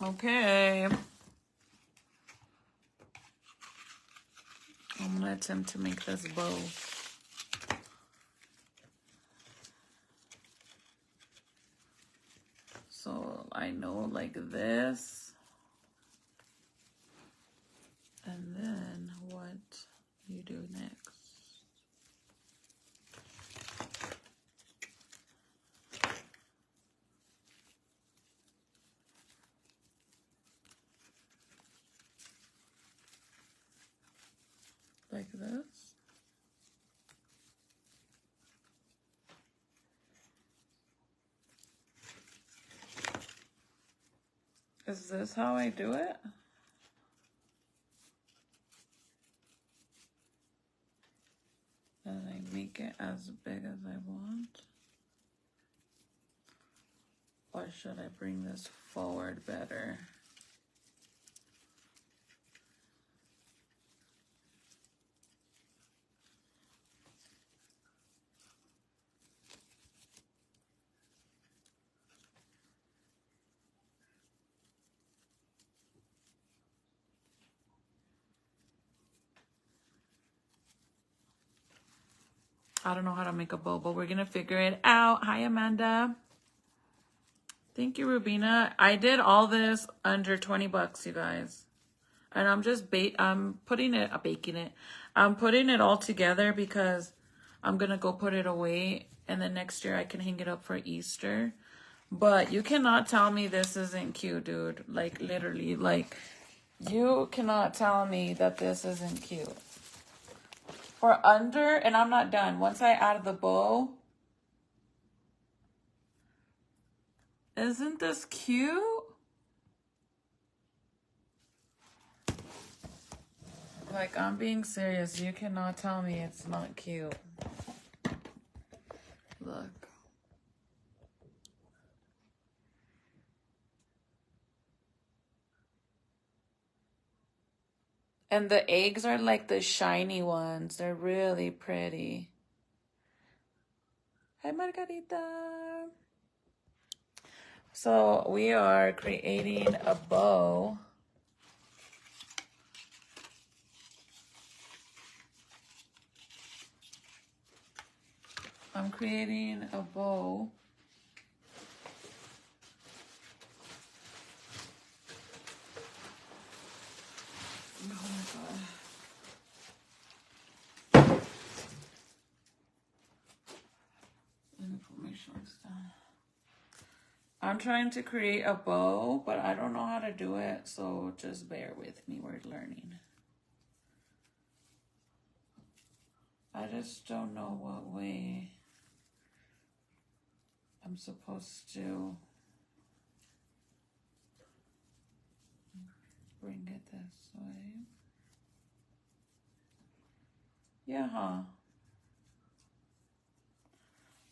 Okay. I'm gonna attempt to make this bow. So I know like this. And then what you do next. Like this. Is this how I do it? And I make it as big as I want? Or should I bring this forward better? I don't know how to make a bow, but we're gonna figure it out. Hi, Amanda. Thank you, Rubina. I did all this under 20 bucks, you guys. And I'm just I'm putting it all together because I'm gonna go put it away, and then next year I can hang it up for Easter. But you cannot tell me this isn't cute, dude. Like literally, like you cannot tell me that this isn't cute. For under, and I'm not done. Once I add the bow, isn't this cute? Like, I'm being serious. You cannot tell me it's not cute. Look. And the eggs are like the shiny ones. They're really pretty. Hi, Margarita. So we are creating a bow. I'm creating a bow. Oh my God. Let me put my shorts down. I'm trying to create a bow, but I don't know how to do it, so just bear with me. We're learning. I just don't know what way I'm supposed to bring it this way. Yeah, huh?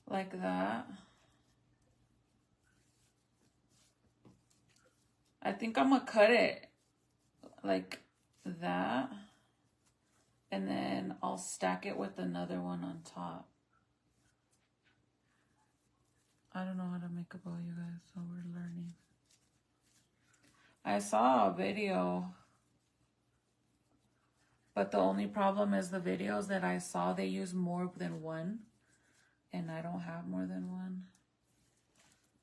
Like that. I think I'm gonna cut it like that. And then I'll stack it with another one on top. I don't know how to make a bow, you guys, so we're learning. I saw a video, but the only problem is the videos that I saw, they use more than one, and I don't have more than one.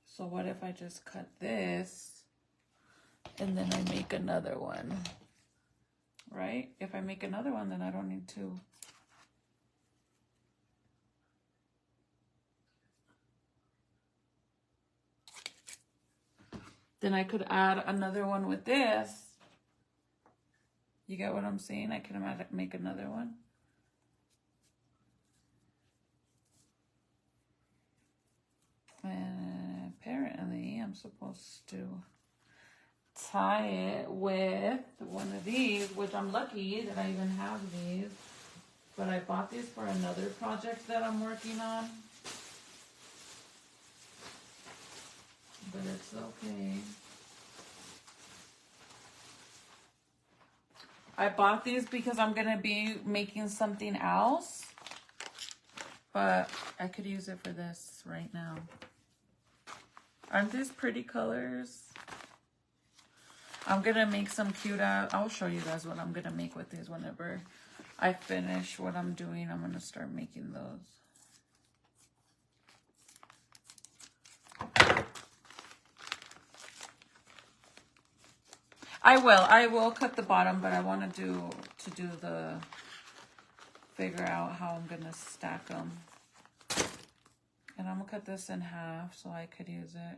So what if I just cut this, and then I make another one, right? If I make another one, then I don't need to. Then I could add another one with this. You get what I'm saying? I can make another one. And apparently I'm supposed to tie it with one of these, which I'm lucky that I even have these. But I bought these for another project that I'm working on. But it's okay. I bought these because I'm going to be making something else. But I could use it for this right now. Aren't these pretty colors? I'm gonna make some cute, I'll show you guys what I'm gonna make with these whenever I finish what I'm doing. I'm gonna start making those. I will cut the bottom, but I want to figure out how I'm gonna stack them. And I'm gonna cut this in half so I could use it.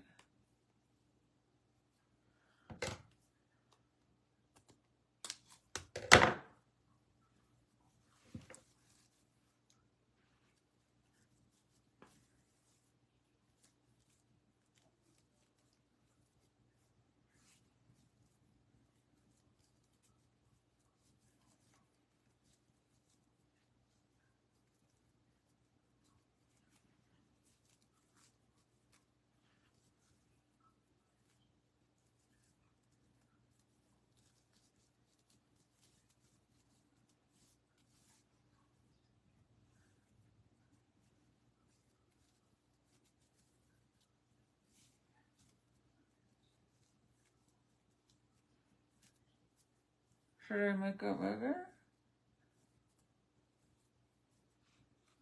Should I make it bigger?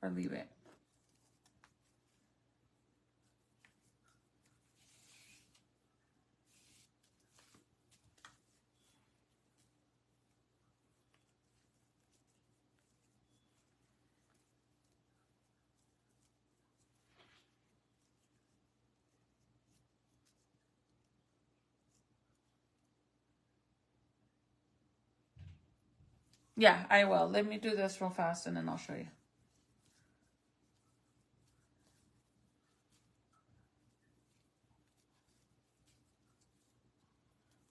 Or leave it? Yeah, I will. Let me do this real fast and then I'll show you.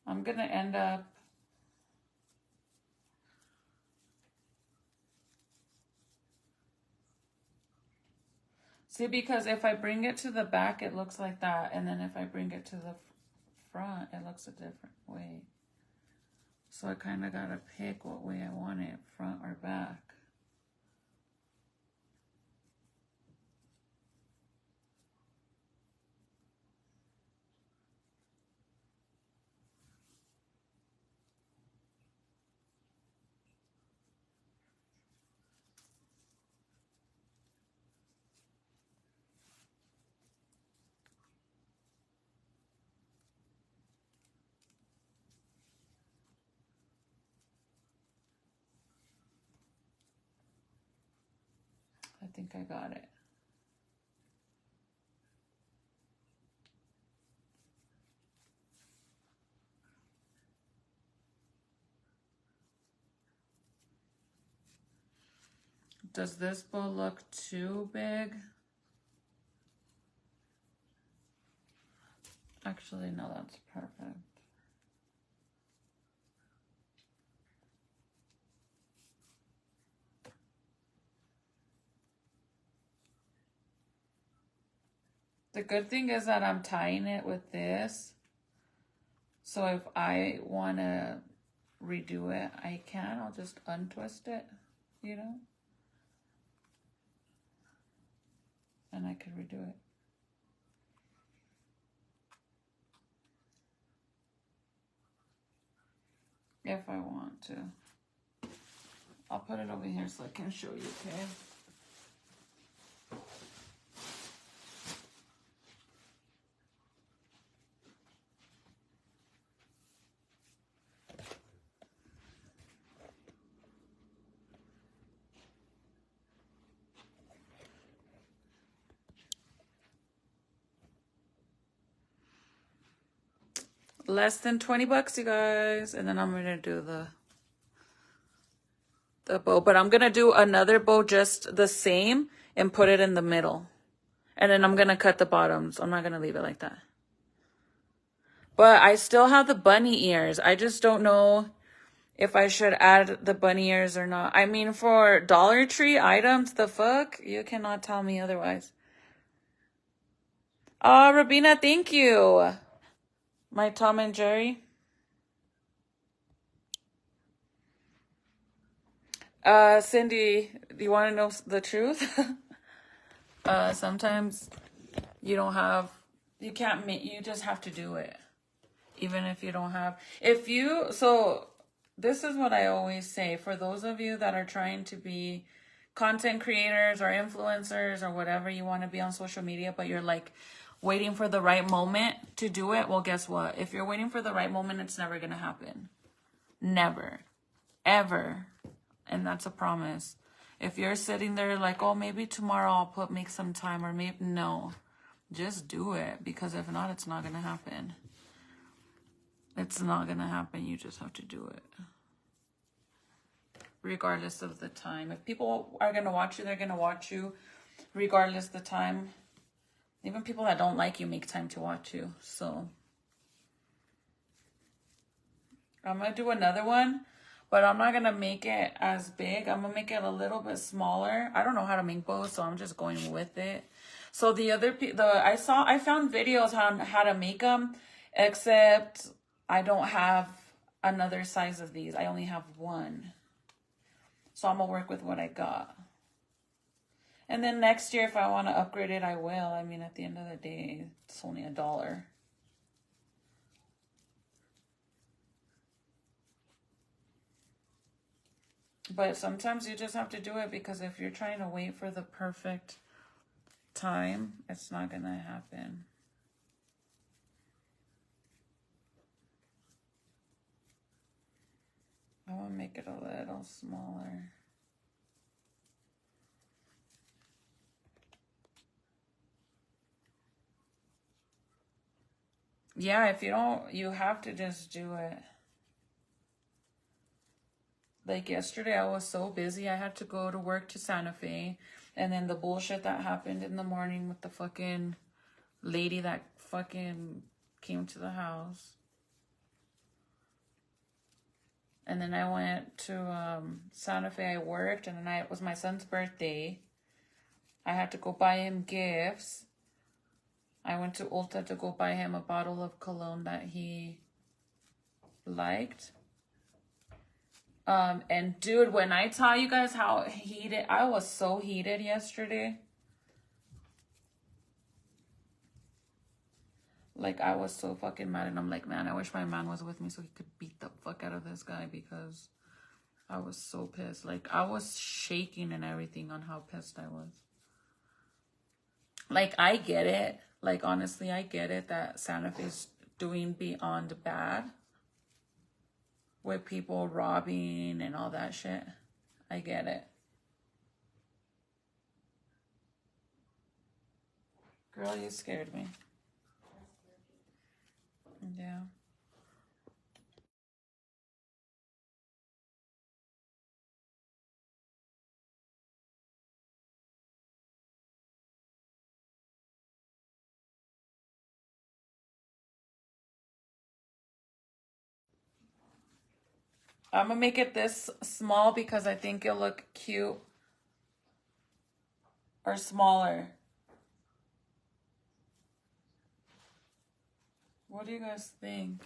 I'm gonna end up see, because if I bring it to the back, it looks like that. And then if I bring it to the front, it looks a different way. So I kind of got to pick what way I want it, front or back. I think I got it. Does this bow look too big? Actually, no, that's perfect. The good thing is that I'm tying it with this. So if I want to redo it, I can. I'll just untwist it, you know? And I could redo it. If I want to. I'll put it over here so I can show you, okay? Less than 20 bucks, you guys. And then I'm going to do the bow. But I'm going to do another bow just the same and put it in the middle. And then I'm going to cut the bottoms. I'm not going to leave it like that. But I still have the bunny ears. I just don't know if I should add the bunny ears or not. I mean, for Dollar Tree items, the fuck? You cannot tell me otherwise. Oh, Rabina, thank you. My Tom and Jerry. Cindy, do you want to know the truth? Sometimes you don't have, you can't make, you just have to do it. Even if you don't have, if you, so this is what I always say for those of you that are trying to be content creators or influencers or whatever you want to be on social media, but you're like waiting for the right moment to do it. Well, guess what? If you're waiting for the right moment, it's never going to happen. Never, ever. And that's a promise. If you're sitting there like, oh, maybe tomorrow I'll make some time, or maybe, no, just do it, because if not, it's not going to happen. It's not going to happen. You just have to do it. Regardless of the time. If people are going to watch you, they're going to watch you regardless of the time. Even people that don't like you make time to watch you. So I'm going to do another one, but I'm not going to make it as big. I'm going to make it a little bit smaller. I don't know how to make bows, so I'm just going with it. So I found videos on how to make them, except I don't have another size of these. I only have one. So I'm going to work with what I got. And then next year, if I want to upgrade it, I will. I mean, at the end of the day, it's only $1. But sometimes you just have to do it, because if you're trying to wait for the perfect time, it's not going to happen. I want to make it a little smaller. Yeah, if you don't, you have to just do it. Like yesterday, I was so busy. I had to go to work to Santa Fe. And then the bullshit that happened in the morning with the fucking lady that fucking came to the house. And then I went to Santa Fe. I worked, and then it was my son's birthday. I had to go buy him gifts. I went to Ulta to go buy him a bottle of cologne that he liked. And dude, when I tell you guys how heated, I was so heated yesterday. Like, I was so fucking mad, and I'm like, man, I wish my man was with me so he could beat the fuck out of this guy, because I was so pissed. Like, I was shaking and everything on how pissed I was. Like, I get it. Like, honestly, I get it that Santa Fe's doing beyond bad with people robbing and all that shit. I get it. Girl, you scared me. Yeah. I'm gonna make it this small because I think it'll look cute, or smaller. What do you guys think?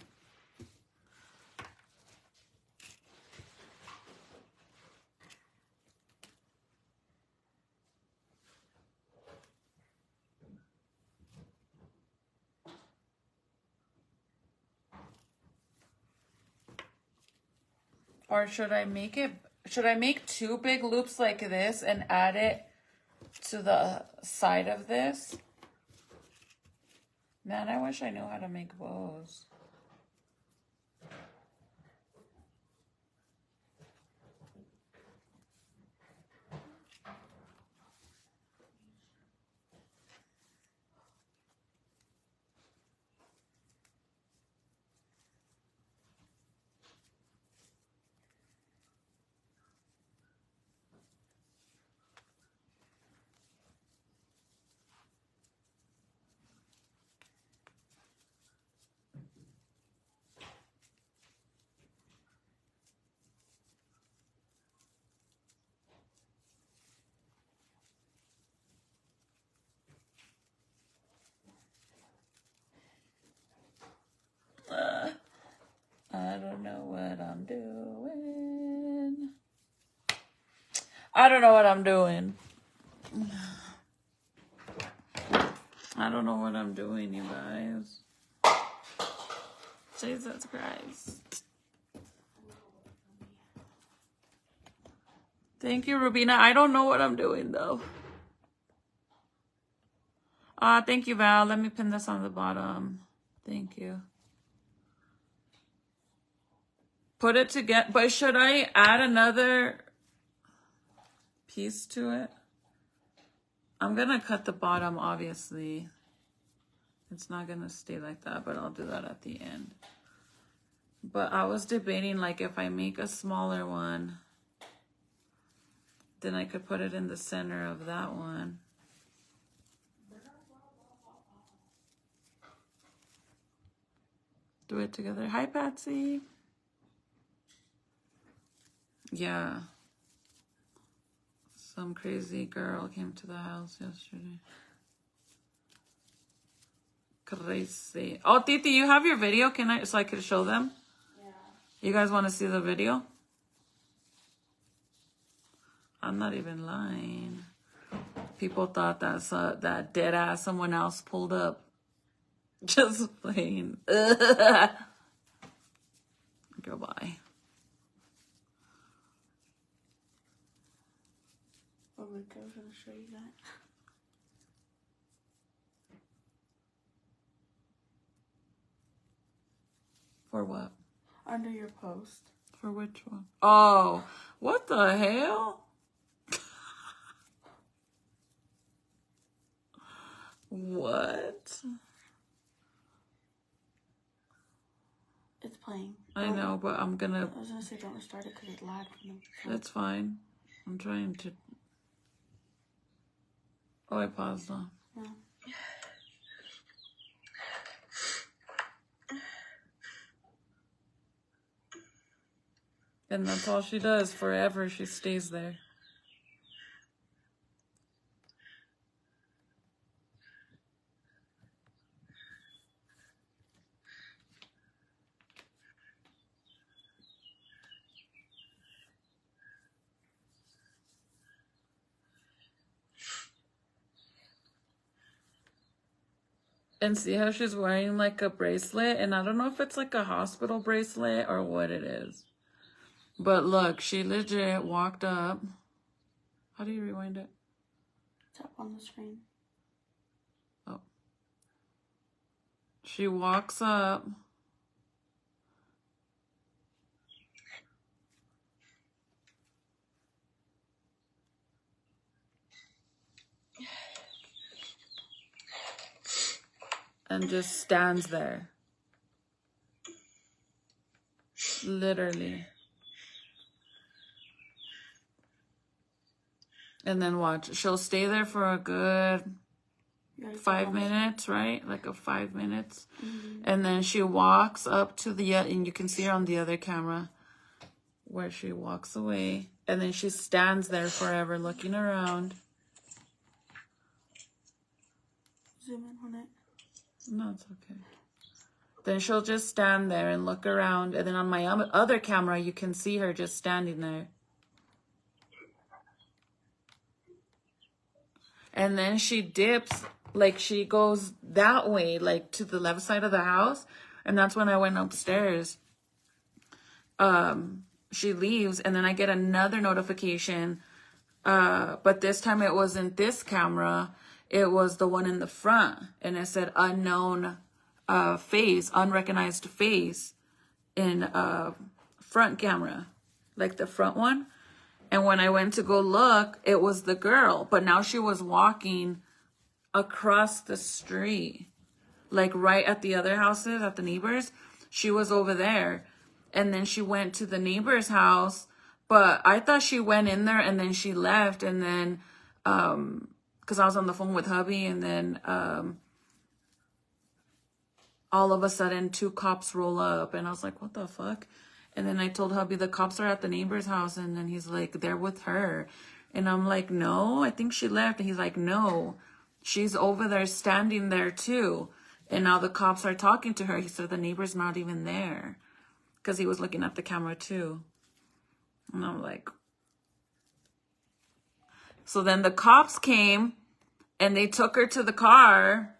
Or should I make 2 big loops like this and add it to the side of this? Man, I wish I knew how to make bows. I don't know what I'm doing. I don't know what I'm doing. I don't know what I'm doing, you guys. Jesus Christ. Thank you, Rubina. I don't know what I'm doing, though. Thank you, Val. Let me pin this on the bottom. Thank you. Put it together. But should I add another piece to it? I'm going to cut the bottom, obviously. It's not going to stay like that, but I'll do that at the end. But I was debating, like, if I make a smaller one, then I could put it in the center of that one. Do it together. Hi, Patsy. Yeah. Some crazy girl came to the house yesterday. Crazy. Oh, Titi, you have your video? So I could show them? Yeah. You guys want to see the video? I'm not even lying. People thought that dead ass someone else pulled up. Just plain. Girl, bye. Oh, look, I was going to show you that. For what? Under your post. For which one? Oh, what the hell? What? It's playing. I know, but I'm gonna... I was going to say don't restart it because it lagged from the... That's fine. I'm trying to... Oh, I paused on. Yeah. And that's all she does forever. She stays there. And see how she's wearing like a bracelet? And I don't know if it's like a hospital bracelet or what it is. But look, she legit walked up. How do you rewind it? Tap on the screen. Oh. She walks up. And just stands there. Literally. And then watch. She'll stay there for a good 5 minutes, right? Like a 5 minutes. Mm-hmm. And then she walks up to the, and you can see her on the other camera where she walks away. And then she stands there forever looking around. Zoom in on it. No, it's okay. Then she'll just stand there and look around. And then on my other camera, you can see her just standing there. And then she dips, like she goes that way, like to the left side of the house. And that's when I went upstairs. She leaves and then I get another notification. But this time it wasn't this camera. It was the one in the front. And it said unknown face, unrecognized face in front camera, like the front one. And when I went to go look, it was the girl. But now she was walking across the street, like right at the other houses, at the neighbors. She was over there. And then she went to the neighbor's house. But I thought she went in there and then she left. And then, because I was on the phone with hubby. And then all of a sudden, 2 cops roll up. And I was like, what the fuck? And then I told hubby the cops are at the neighbor's house. And then he's like, they're with her. And I'm like, no, I think she left. And he's like, no, she's over there standing there too. And now the cops are talking to her. He said the neighbor's not even there. Because he was looking at the camera too. And I'm like. So then the cops came. And they took her to the car.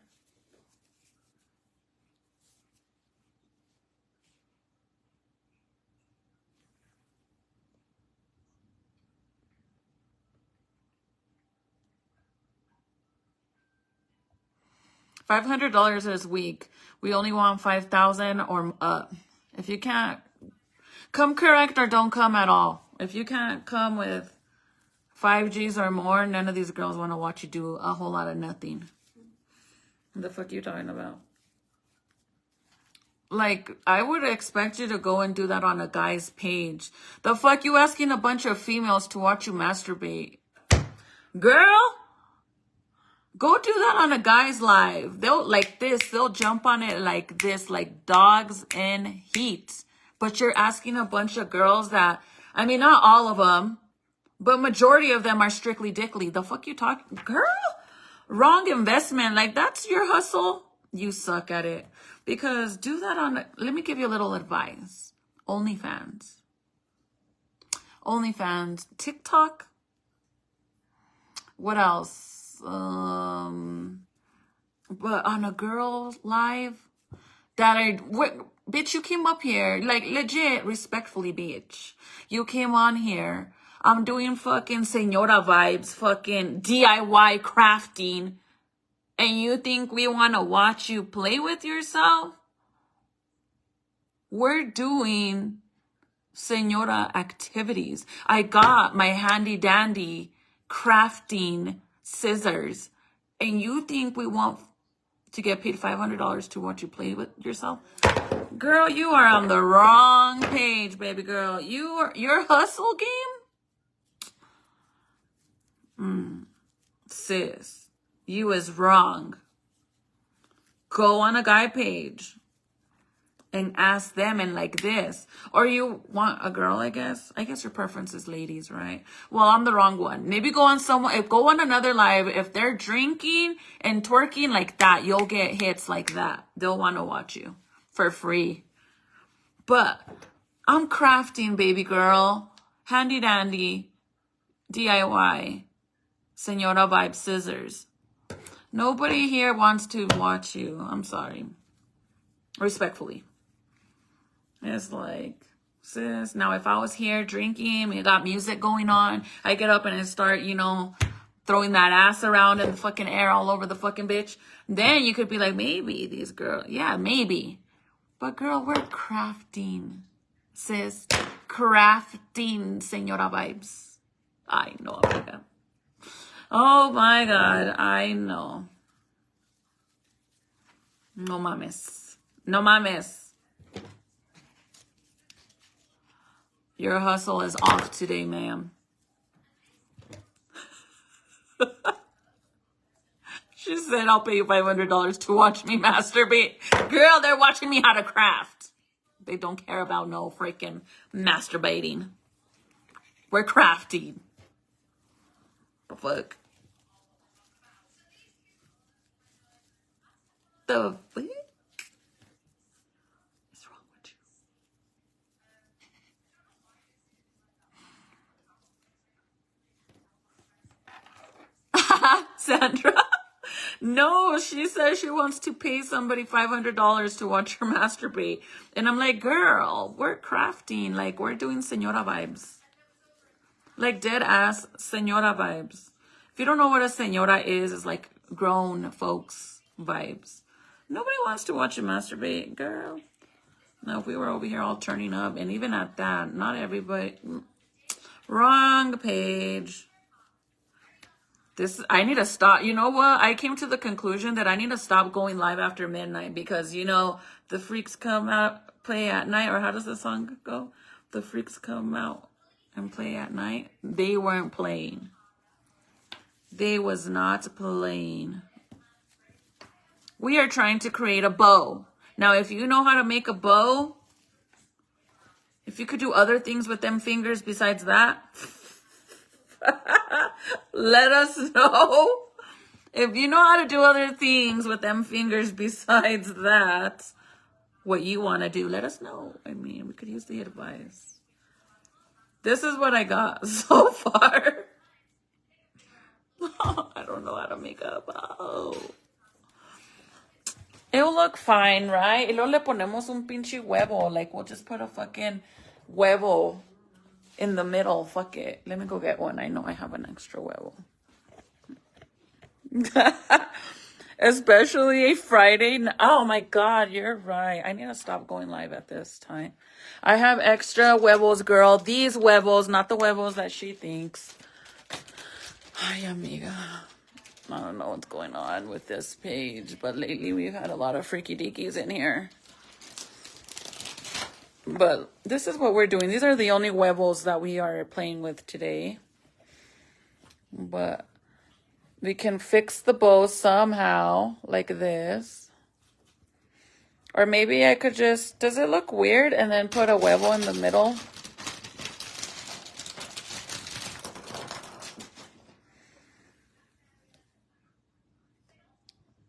$500 is weak. We only want 5,000 or up. If you can't come correct or don't come at all. If you can't come with 5Gs or more, none of these girls want to watch you do a whole lot of nothing. What the fuck are you talking about? Like, I would expect you to go and do that on a guy's page. The fuck you asking a bunch of females to watch you masturbate? Girl, go do that on a guy's live. They'll like this. They'll jump on it like this, like dogs in heat. But you're asking a bunch of girls that, I mean, not all of them, but majority of them are strictly dickly. The fuck you talking? Girl, wrong investment. Like, that's your hustle. You suck at it. Because do that on, let me give you a little advice. OnlyFans. OnlyFans. TikTok. What else? But on a girl live, bitch, you came up here, like, legit, respectfully, bitch. You came on here. I'm doing fucking Señora vibes, fucking DIY crafting. And you think we want to watch you play with yourself? We're doing Señora activities. I got my handy dandy crafting scissors. And you think we want to get paid $500 to watch you play with yourself? Girl, you are on the wrong page, baby girl. Your hustle game? Sis. You is wrong. Go on a guy page and ask them and like this. Or you want a girl, I guess. I guess your preference is ladies, right? Well, I'm the wrong one. Maybe go on another live. If they're drinking and twerking like that, you'll get hits like that. They'll want to watch you for free. But I'm crafting, baby girl. Handy dandy. DIY. Señora vibe scissors. Nobody here wants to watch you. I'm sorry. Respectfully. It's like, sis, now if I was here drinking, we got music going on, I get up and I start, throwing that ass around in the fucking air all over the fucking bitch, then you could be like, maybe these girls, yeah, maybe. But girl, we're crafting, sis. Crafting, señora vibes. I know, amiga. Oh my God, I know. No mames. No mames. Your hustle is off today, ma'am. She said, I'll pay you $500 to watch me masturbate. Girl, they're watching me how to craft. They don't care about no freaking masturbating. We're crafting. The fuck? The fuck? What's wrong with you? Sandra? No, she says she wants to pay somebody $500 to watch her masturbate. And I'm like, girl, we're crafting. Like, we're doing señora vibes. Like, dead ass señora vibes. If you don't know what a señora is, it's like grown folks vibes. Nobody wants to watch you masturbate, girl. Now, if we were over here all turning up, and even at that, not everybody. Wrong page. I need to stop. You know what? I came to the conclusion that I need to stop going live after midnight because, the freaks come out, play at night. Or how does the song go? The freaks come out and play at night. They weren't playing. They was not playing. We are trying to create a bow. Now, if you know how to make a bow, if you could do other things with them fingers besides that, let us know. If you know how to do other things with them fingers besides that, what you want to do, let us know. I mean, we could use the advice. This is what I got so far. I don't know how to make a bow. It'll look fine, right? Y luego le ponemos un pinche huevo. Like, we'll just put a fucking huevo in the middle. Fuck it. Let me go get one. I know I have an extra huevo. Especially a Friday. Oh my God, you're right. I need to stop going live at this time. I have extra huevos, girl. These huevos, not the huevos that she thinks. Hi, amiga. I don't know what's going on with this page, but lately we've had a lot of freaky deakies in here. But this is what we're doing. These are the only huevos that we are playing with today. But we can fix the bow somehow, like this. Or maybe I could just, does it look weird? And then put a huevo in the middle.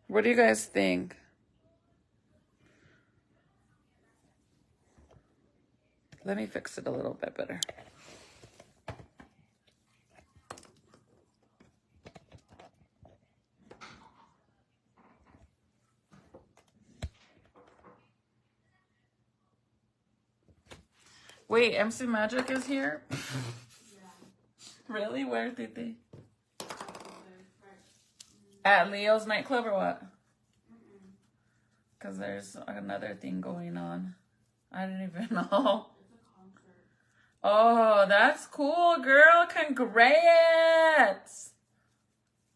What do you guys think? Let me fix it a little bit better. Wait, MC Magic is here? Really? Where did they? At Leo's nightclub or what? Because there's another thing going on. I didn't even know. Oh, that's cool, girl. Congrats.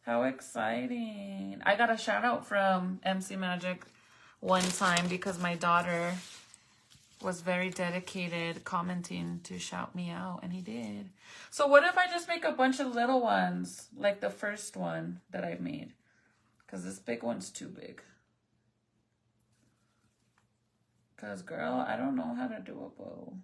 How exciting. I got a shout out from MC Magic one time because my daughter was very dedicated commenting to shout me out, and he did. So what if I just make a bunch of little ones, like the first one that I made? Because this big one's too big. Because, girl, I don't know how to do a bow.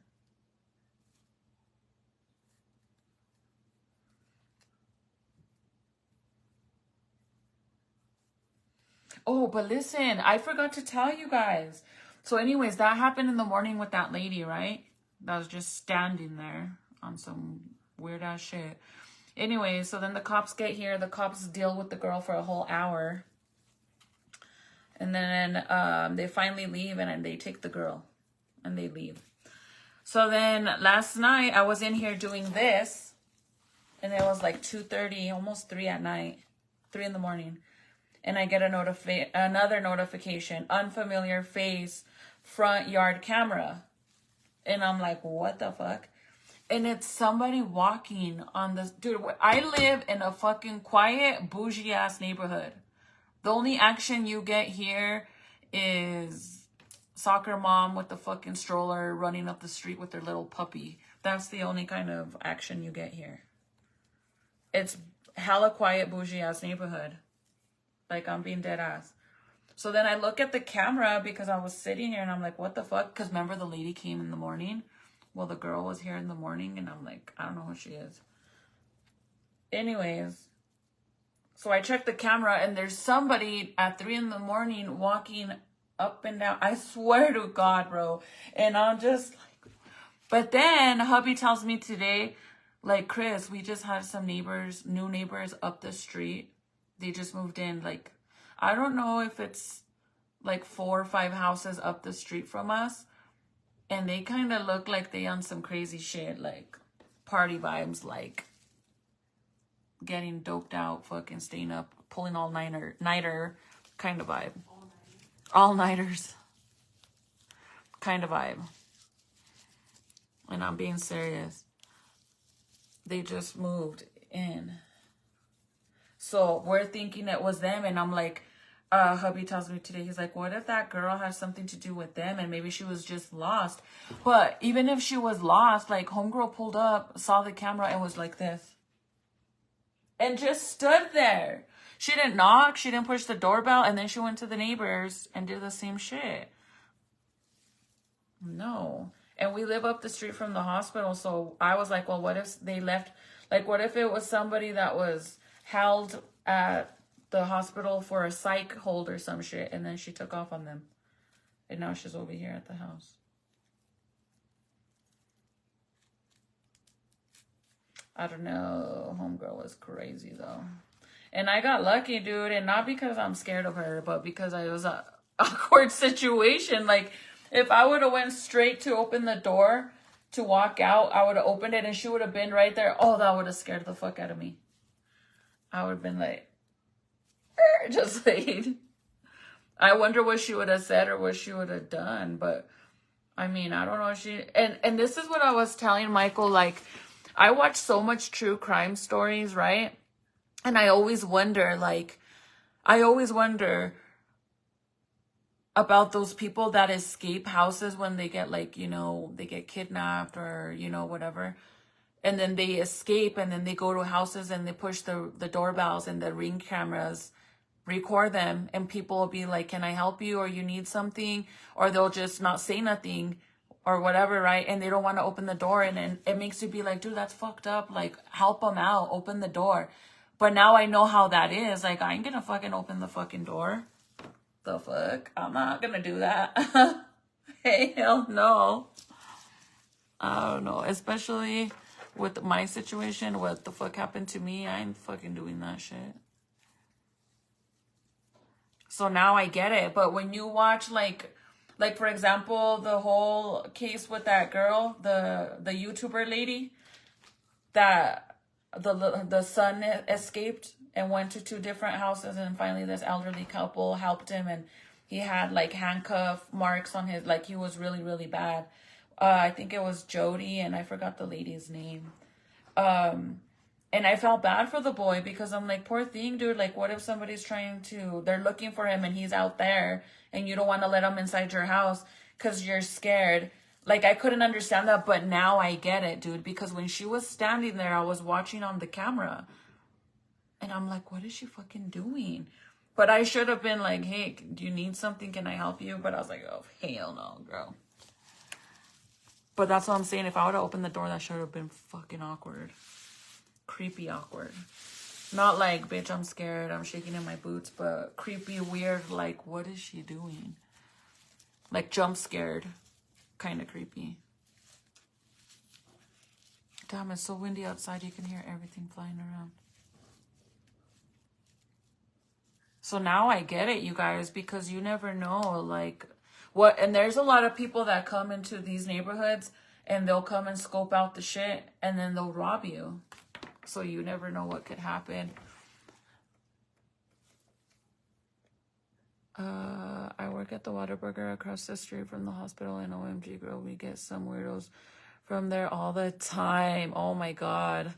Oh, but listen, I forgot to tell you guys. So anyways, that happened in the morning with that lady, right? That was just standing there on some weird ass shit. Anyway, so then the cops get here. The cops deal with the girl for a whole hour. And then they finally leave and they take the girl and they leave. So then last night I was in here doing this and it was like 2:30, almost 3 at night, 3 in the morning. And I get another notification, unfamiliar face, front yard camera. And I'm like, what the fuck? And it's somebody walking on this. Dude, I live in a fucking quiet, bougie ass neighborhood. The only action you get here is soccer mom with the fucking stroller running up the street with their little puppy. That's the only kind of action you get here. It's hella quiet, bougie ass neighborhood. Like, I'm being dead ass. So then I look at the camera because I was sitting here and I'm like, what the fuck? Because remember the lady came in the morning? Well, the girl was here in the morning and I'm like, I don't know who she is. Anyways, so I checked the camera and there's somebody at 3 in the morning walking up and down. I swear to God, bro. And I'm just like, but then hubby tells me today, like, Chris, we just had some neighbors, new neighbors up the street. They just moved in. Like, I don't know if it's like 4 or 5 houses up the street from us. And they kind of look like they on some crazy shit, like party vibes, like getting doped out, fucking staying up, pulling all-nighter kind of vibe. All-nighters kind of vibe. And I'm being serious. They just moved in. So we're thinking it was them. And I'm like, hubby tells me today, he's like, what if that girl has something to do with them? And maybe she was just lost. But even if she was lost, like, homegirl pulled up, saw the camera, and was like this. And just stood there. She didn't knock. She didn't push the doorbell. And then she went to the neighbors and did the same shit. No. And we live up the street from the hospital. So I was like, well, what if they left? Like, what if it was somebody that was held at the hospital for a psych hold or some shit, and then she took off on them. And now she's over here at the house. I don't know. Homegirl was crazy, though. And I got lucky, dude. And not because I'm scared of her, but because I was a awkward situation. Like, if I would have went straight to open the door to walk out, I would have opened it and she would have been right there. Oh, that would have scared the fuck out of me. I would have been like, just laid. I wonder what she would have said or what she would have done. But I mean, I don't know if she, and this is what I was telling Michael, like, I watch so much true crime stories, right? And I always wonder, like, about those people that escape houses when they get, like, you know, they get kidnapped or, you know, whatever. And then they escape and then they go to houses and they push the doorbells and the ring cameras record them, and people will be like, can I help you, or you need something, or they'll just not say nothing or whatever, right? And they don't want to open the door, and then it makes you be like, dude, that's fucked up, like, help them out, open the door. But now I know how that is. Like, I ain't gonna fucking open the fucking door. The fuck? I'm not gonna do that. Hell no. I don't know, especially with my situation, what the fuck happened to me, I ain't fucking doing that shit. So now I get it. But when you watch, like for example, the whole case with that girl, the YouTuber lady, that the son escaped and went to 2 different houses, and finally this elderly couple helped him, and he had like handcuff marks on his, like, he was really, really bad. I think it was Jody, and I forgot the lady's name. And I felt bad for the boy, because I'm like, poor thing, dude. Like, what if somebody's they're looking for him and he's out there and you don't want to let him inside your house because you're scared. Like, I couldn't understand that, but now I get it, dude. Because when she was standing there, I was watching on the camera. And I'm like, what is she fucking doing? But I should have been like, hey, do you need something? Can I help you? But I was like, oh, hell no, girl. But that's what I'm saying. If I would have opened the door, that should have been fucking awkward. Creepy awkward. Not like, bitch, I'm scared, I'm shaking in my boots, but creepy, weird, like, what is she doing? Like, jump scared. Kind of creepy. Damn, it's so windy outside, you can hear everything flying around. So now I get it, you guys, because you never know, like, what, and there's a lot of people that come into these neighborhoods and they'll come and scope out the shit and then they'll rob you. So you never know what could happen. I work at the Whataburger across the street from the hospital in OMG, girl. We get some weirdos from there all the time. Oh my God.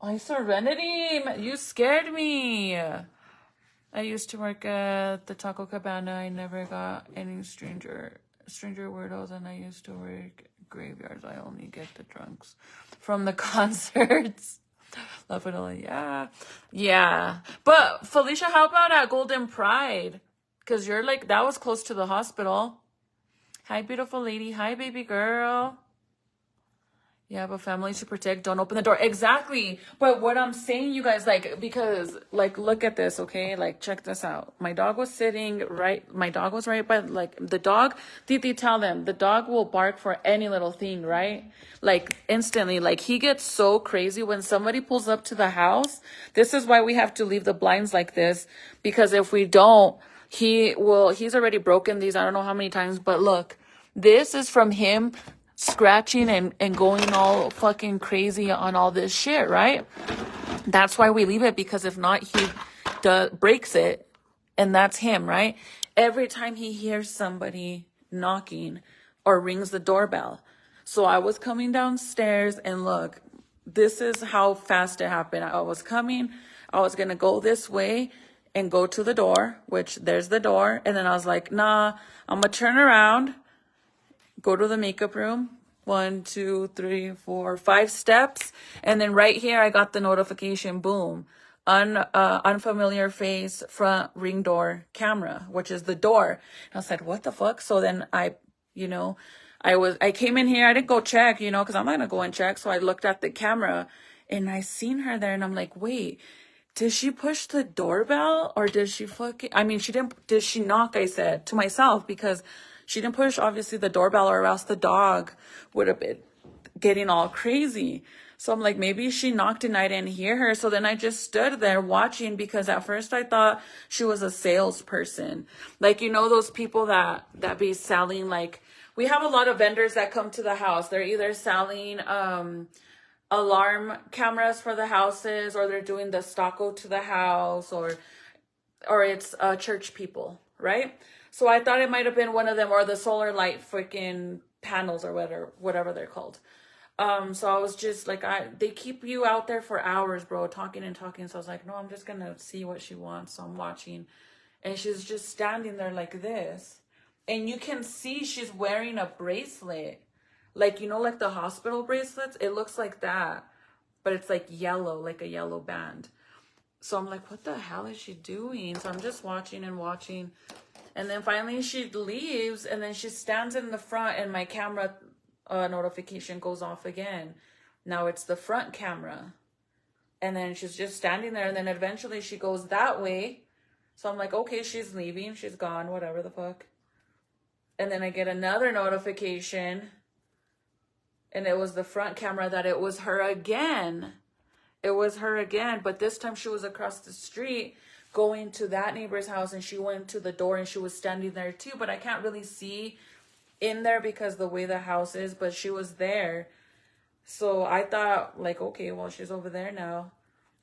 My Serenity, you scared me. I used to work at the Taco Cabana. I never got any stranger weirdos, and I used to work graveyards. I only get the drunks from the concerts. Love it all. Yeah. But Felicia, how about at Golden Pride? Because you're like, that was close to the hospital. Hi, beautiful lady. Hi, baby girl. You have a family to protect. Don't open the door. Exactly. But what I'm saying, you guys, like, because, like, look at this, okay? Like, check this out. My dog was right by, like, the dog, Titi, tell them, the dog will bark for any little thing, right? Like, instantly. Like, he gets so crazy when somebody pulls up to the house. This is why we have to leave the blinds like this. Because if we don't, he's already broken these, I don't know how many times, but look, this is from him scratching and going all fucking crazy on all this shit, right? That's why we leave it, because if not, he breaks it, and that's him, right? Every time he hears somebody knocking or rings the doorbell. So I was coming downstairs, and look, this is how fast it happened. I was coming, I was gonna go this way and go to the door, which there's the door, and then I was like, nah, I'm gonna turn around, go to the makeup room, 1, 2, 3, 4, 5 steps. And then right here, I got the notification, boom, unfamiliar face, front ring door camera, which is the door. And I said, what the fuck? So then I came in here, I didn't go check, cause I'm not gonna go and check. So I looked at the camera and I seen her there, and I'm like, wait, did she push the doorbell, or did she did she knock? I said to myself, because she didn't push, obviously, the doorbell, or else the dog would have been getting all crazy. So I'm like, maybe she knocked and I didn't hear her. So then I just stood there watching, because at first I thought she was a salesperson. Like, those people that be selling, like, we have a lot of vendors that come to the house. They're either selling alarm cameras for the houses, or they're doing the stucco to the house, or it's church people, right? So I thought it might have been one of them, or the solar light freaking panels, or whatever they're called. So I was just like, they keep you out there for hours, bro, talking and talking. So I was like, no, I'm just gonna see what she wants. So I'm watching, and she's just standing there like this, and you can see she's wearing a bracelet, like, you know, like the hospital bracelets. It looks like that, but it's like yellow, like a yellow band. So I'm like, what the hell is she doing? So I'm just watching and watching. And then finally she leaves, and then she stands in the front, and my camera notification goes off again. Now it's the front camera. And then she's just standing there, and then eventually she goes that way. So I'm like, okay, she's leaving. She's gone, whatever the fuck. And then I get another notification, and it was the front camera that it was her again. It was her again, but this time she was across the street going to that neighbor's house, and she went to the door, and she was standing there too, but I can't really see in there because the way the house is, but she was there. So I thought, like, okay, well, she's over there now.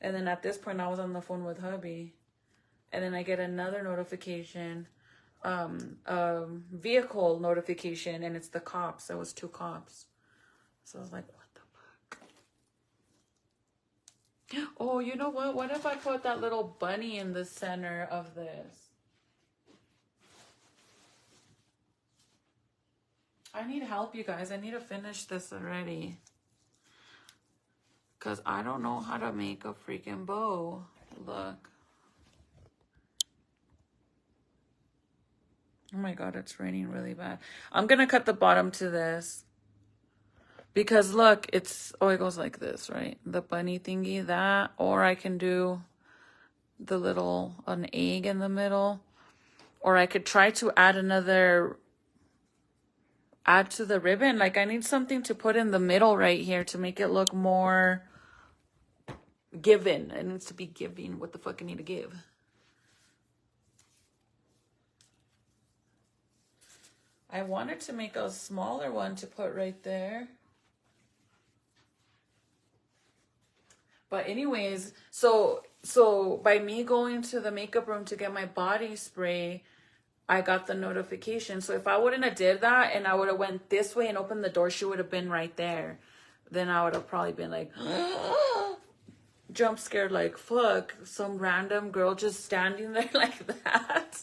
And then at this point I was on the phone with hubby, and then I get another notification, vehicle notification, and it's the cops. There was 2 cops. So I was like, what the fuck? Oh, you know what? What if I put that little bunny in the center of this? I need help, you guys. I need to finish this already, because I don't know how to make a freaking bow. Look. Oh my God, it's raining really bad. I'm going to cut the bottom to this. Because look, it goes like this, right? The bunny thingy, that. Or I can do the an egg in the middle. Or I could try to add to the ribbon. Like, I need something to put in the middle right here to make it look more given. It needs to be giving. What the fuck I need to give? I wanted to make a smaller one to put right there. But anyways, so by me going to the makeup room to get my body spray, I got the notification. So if I wouldn't have did that, and I would have went this way and opened the door, she would have been right there. Then I would have probably been like, jump scared, like, fuck, some random girl just standing there like that.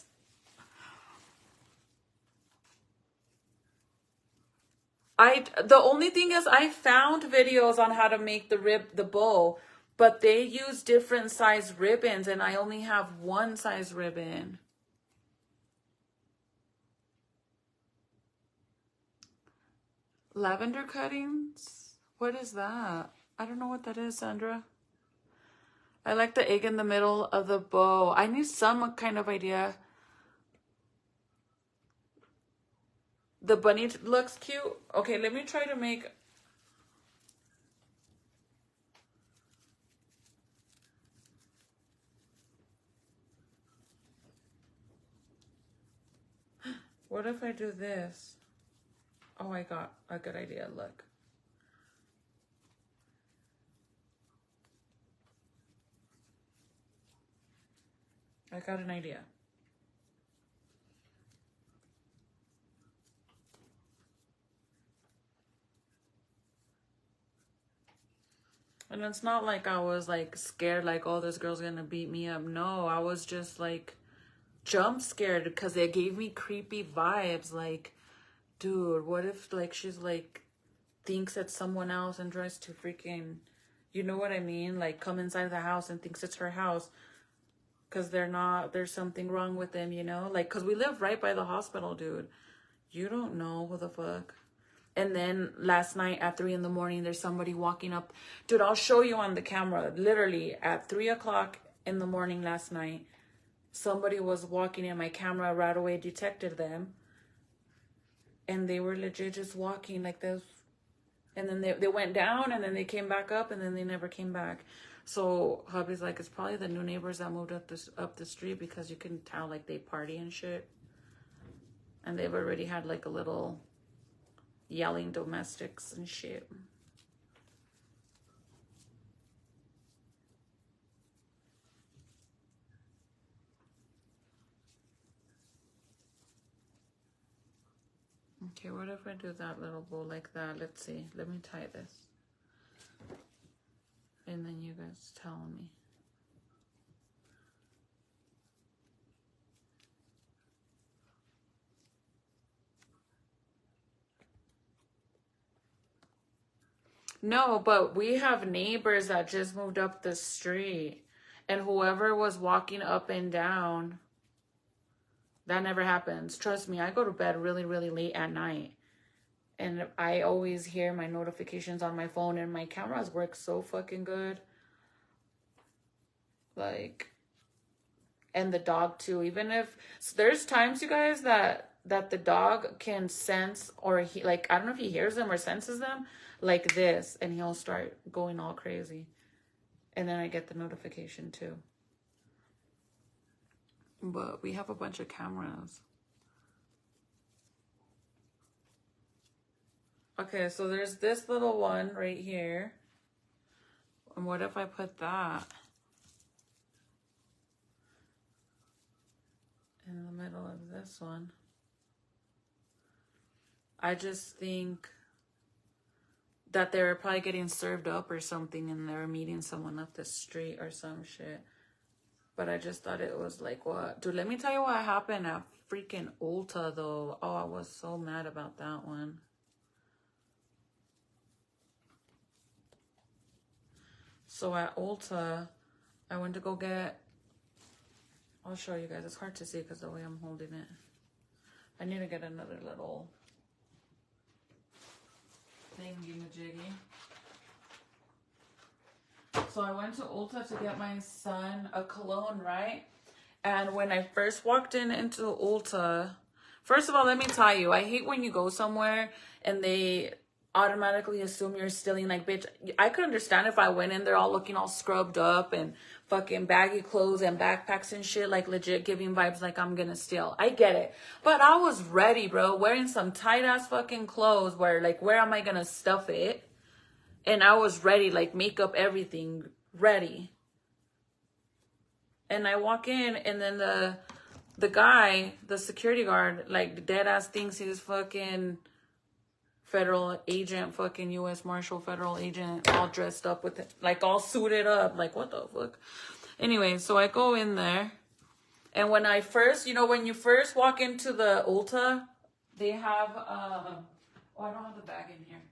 The only thing is, I found videos on how to make the bow, but they use different size ribbons, and I only have one size ribbon. Lavender cuttings? What is that? I don't know what that is, Sandra. I like the egg in the middle of the bow. I need some kind of idea. The bunny looks cute. Okay, let me try to make... What if I do this? Oh, I got a good idea. Look. I got an idea. And it's not like I was like scared, like, oh, this girl's gonna beat me up. No, I was just like jump scared because it gave me creepy vibes. Like, dude, what if like she's like thinks it's someone else and tries to freaking, you know what I mean? Like, come inside the house and thinks it's her house because there's something wrong with them, you know? Like, because we live right by the hospital, dude. You don't know who the fuck. And then last night at 3 a.m, there's somebody walking up. Dude, I'll show you on the camera. Literally at 3 o'clock in the morning last night, somebody was walking in. My camera right away detected them. And they were legit just walking like this. And then they went down, and then they came back up, and then they never came back. So hubby's like, it's probably the new neighbors that moved up the street, because you can tell like they party and shit. And they've already had like a little... yelling domestics and shit. Okay, what if I do that little bow like that? Let's see. Let me tie this. And then you guys tell me. No, but we have neighbors that just moved up the street. And whoever was walking up and down, that never happens. Trust me, I go to bed really, really late at night. And I always hear my notifications on my phone, and my cameras work so fucking good. Like, and the dog too. Even if so there's times, you guys, that the dog can sense, or he, like, I don't know if he hears them or senses them, like this, and he'll start going all crazy. And then I get the notification too. But we have a bunch of cameras. Okay, so there's this little one right here. And what if I put that in the middle of this one? I just think that they were probably getting served up or something, and they were meeting someone up the street or some shit. But I just thought it was like, what? Dude, let me tell you what happened at freaking Ulta, though. Oh, I was so mad about that one. So at Ulta, I went to go get... I'll show you guys. It's hard to see because the way I'm holding it. I need to get another little thingy-majiggy. So I went to Ulta to get my son a cologne, right? And when I first walked into Ulta, first of all, let me tell you, I hate when you go somewhere and they automatically assume you're stealing. Like, bitch, I could understand if I went in there all looking all scrubbed up and fucking baggy clothes and backpacks and shit, like legit giving vibes like I'm gonna steal. I get it. But I was ready, bro, wearing some tight ass fucking clothes where, like, where am I gonna stuff it? And I was ready, like makeup, everything ready. And I walk in, and then the guy, the security guard, like dead ass thinks he's fucking federal agent, fucking U.S. Marshal federal agent, all dressed up with it, like all suited up. Like, what the fuck? Anyway, so I go in there, and when I first, when you first walk into the Ulta, they have, oh, I don't have the bag in here.